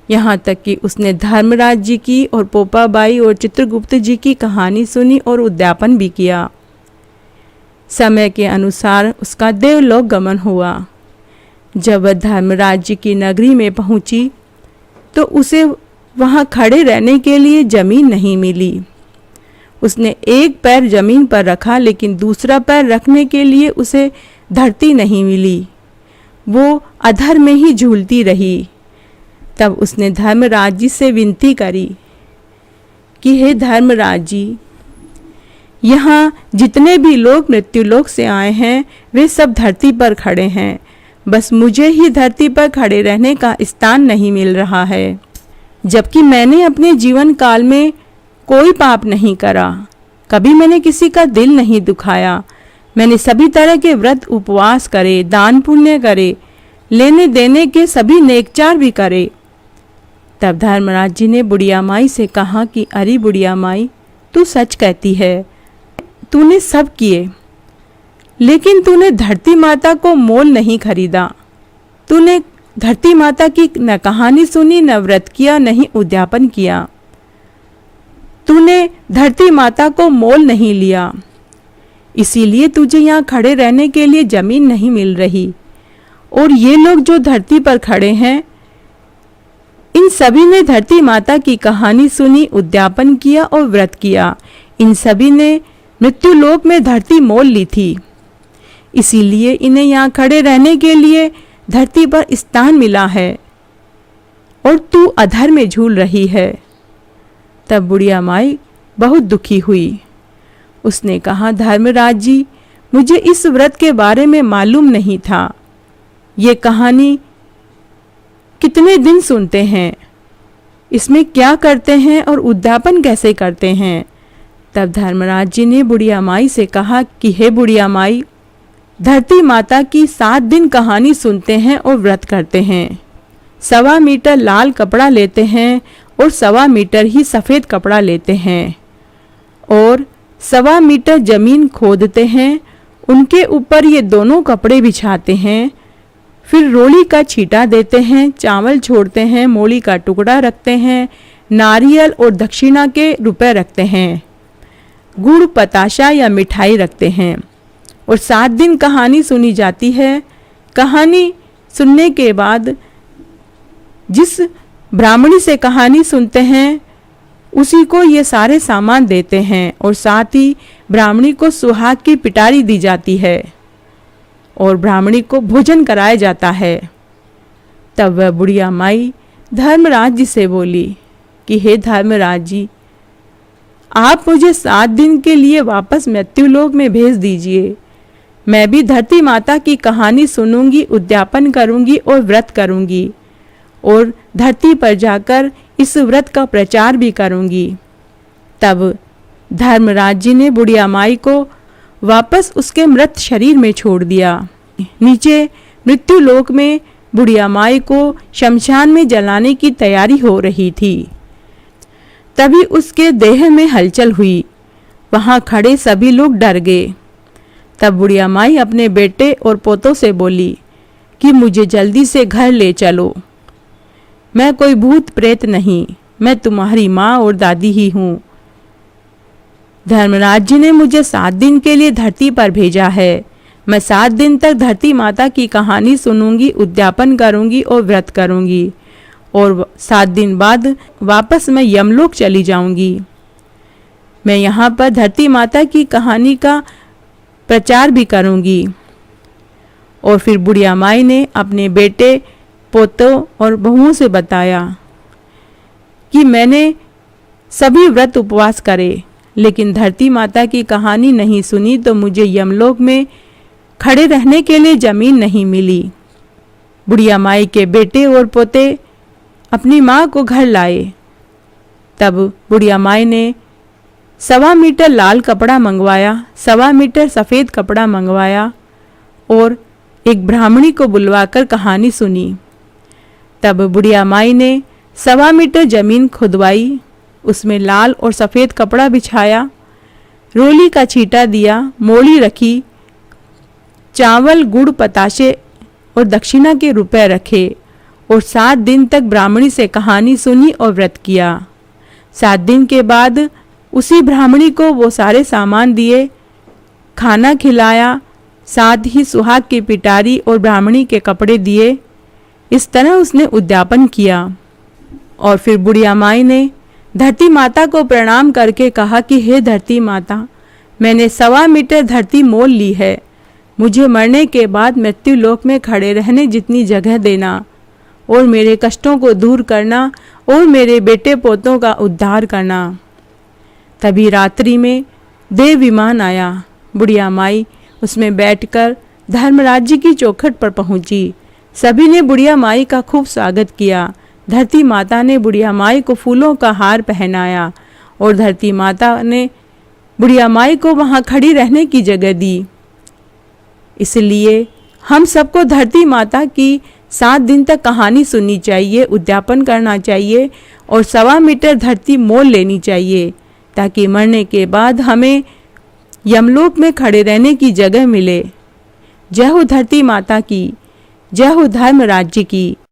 यहाँ तक कि उसने धर्मराज जी की और पोपाबाई और चित्रगुप्त जी की कहानी सुनी और उद्यापन भी किया। समय के अनुसार उसका देवलोक गमन हुआ। जब वह धर्मराज जी की नगरी में पहुंची तो उसे वहां खड़े रहने के लिए जमीन नहीं मिली। उसने एक पैर जमीन पर रखा लेकिन दूसरा पैर रखने के लिए उसे धरती नहीं मिली। वो अधर में ही झूलती रही। तब उसने धर्मराज जी से विनती करी कि हे धर्मराज जी, यहाँ जितने भी लोग मृत्युलोक से आए हैं वे सब धरती पर खड़े हैं, बस मुझे ही धरती पर खड़े रहने का स्थान नहीं मिल रहा है। जबकि मैंने अपने जीवन काल में कोई पाप नहीं करा, कभी मैंने किसी का दिल नहीं दुखाया। मैंने सभी तरह के व्रत उपवास करे, दान पुण्य करे, लेने देने के सभी नेकचार भी करे। तब धर्मराज जी ने बुढ़िया माई से कहा कि अरे बुढ़िया माई, तू सच कहती है। तूने सब किए, लेकिन तूने धरती माता को मोल नहीं खरीदा। तूने धरती माता की न कहानी सुनी, न व्रत किया, न ही उद्यापन किया। तूने धरती माता को मोल नहीं लिया, इसीलिए तुझे यहाँ खड़े रहने के लिए जमीन नहीं मिल रही। और ये लोग जो धरती पर खड़े हैं, इन सभी ने धरती माता की कहानी सुनी, उद्यापन किया और व्रत किया। इन सभी ने मृत्युलोक में धरती मोल ली थी, इसीलिए इन्हें यहाँ खड़े रहने के लिए धरती पर स्थान मिला है, और तू अधर में झूल रही है। तब बुढ़िया माई बहुत दुखी हुई। उसने कहा, धर्मराज जी, मुझे इस व्रत के बारे में मालूम नहीं था। ये कहानी कितने दिन सुनते हैं, इसमें क्या करते हैं और उद्यापन कैसे करते हैं। तब धर्मराज जी ने बुढ़िया माई से कहा कि हे बुढ़िया माई, धरती माता की 7 दिन कहानी सुनते हैं और व्रत करते हैं। 1.25 मीटर लाल कपड़ा लेते हैं और 1.25 मीटर ही सफ़ेद कपड़ा लेते हैं, और 1.25 मीटर जमीन खोदते हैं, उनके ऊपर ये दोनों कपड़े बिछाते हैं। फिर रोली का छींटा देते हैं, चावल छोड़ते हैं, मूली का टुकड़ा रखते हैं, नारियल और दक्षिणा के रुपए रखते हैं, गुड़, पताशा या मिठाई रखते हैं, और 7 दिन कहानी सुनी जाती है। कहानी सुनने के बाद जिस ब्राह्मणी से कहानी सुनते हैं, उसी को ये सारे सामान देते हैं, और साथ ही ब्राह्मणी को सुहाग की पिटारी दी जाती है और ब्राह्मणी को भोजन कराया जाता है। तब वह बुढ़िया माई धर्मराज जी से बोली कि हे धर्मराज जी, आप मुझे 7 दिन के लिए वापस मृत्युलोक में भेज दीजिए। मैं भी धरती माता की कहानी सुनूंगी, उद्यापन करूंगी और व्रत करूंगी, और धरती पर जाकर इस व्रत का प्रचार भी करूंगी। तब धर्मराज जी ने बुढ़िया माई को वापस उसके मृत शरीर में छोड़ दिया। नीचे मृत्युलोक में बुढ़िया माई को शमशान में जलाने की तैयारी हो रही थी। तभी उसके देह में हलचल हुई। वहां खड़े सभी लोग डर गए। तब बुढ़िया माई अपने बेटे और पोतों से बोली कि मुझे जल्दी से घर ले चलो। मैं कोई भूत प्रेत नहीं, मैं तुम्हारी माँ और दादी ही हूँ। धर्मराज जी ने मुझे 7 दिन के लिए धरती पर भेजा है। मैं 7 दिन तक धरती माता की कहानी सुनूंगी, उद्यापन करूंगी और व्रत करूंगी, और 7 दिन बाद वापस मैं यमलोक चली जाऊंगी। मैं यहाँ पर धरती माता की कहानी का प्रचार भी करूंगी। और फिर बुढ़िया माई ने अपने बेटे, पोतों और बहुओं से बताया कि मैंने सभी व्रत उपवास करे, लेकिन धरती माता की कहानी नहीं सुनी, तो मुझे यमलोक में खड़े रहने के लिए जमीन नहीं मिली। बुढ़िया माई के बेटे और पोते अपनी माँ को घर लाए। तब बुढ़िया माई ने 1.25 मीटर लाल कपड़ा मंगवाया, 1.25 मीटर सफ़ेद कपड़ा मंगवाया, और एक ब्राह्मणी को बुलवाकर कहानी सुनी। तब बुढ़िया माई ने 1.25 मीटर जमीन खुदवाई, उसमें लाल और सफ़ेद कपड़ा बिछाया, रोली का छींटा दिया, मोली रखी, चावल, गुड़, पताशे और दक्षिणा के रुपए रखे, और 7 दिन तक ब्राह्मणी से कहानी सुनी और व्रत किया। 7 दिन के बाद उसी ब्राह्मणी को वो सारे सामान दिए, खाना खिलाया, साथ ही सुहाग की पिटारी और ब्राह्मणी के कपड़े दिए। इस तरह उसने उद्यापन किया। और फिर बुढ़िया माई ने धरती माता को प्रणाम करके कहा कि हे धरती माता, मैंने 1.25 मीटर धरती मोल ली है। मुझे मरने के बाद मृत्युलोक में खड़े रहने जितनी जगह देना, और मेरे कष्टों को दूर करना, और मेरे बेटे पोतों का उद्धार करना। तभी रात्रि में देव विमान आया। बुढ़िया माई उसमें बैठकर धर्मराज जी की चौखट पर पहुंची। सभी ने बुढ़िया माई का खूब स्वागत किया। धरती माता ने बुढ़िया माई को फूलों का हार पहनाया, और धरती माता ने बुढ़िया माई को वहां खड़ी रहने की जगह दी। इसलिए हम सबको धरती माता की 7 दिन तक कहानी सुननी चाहिए, उद्यापन करना चाहिए, और 1.25 मीटर धरती मोल लेनी चाहिए, ताकि मरने के बाद हमें यमलोक में खड़े रहने की जगह मिले। जय हो धरती माता की, जय हो धर्म राज्य की।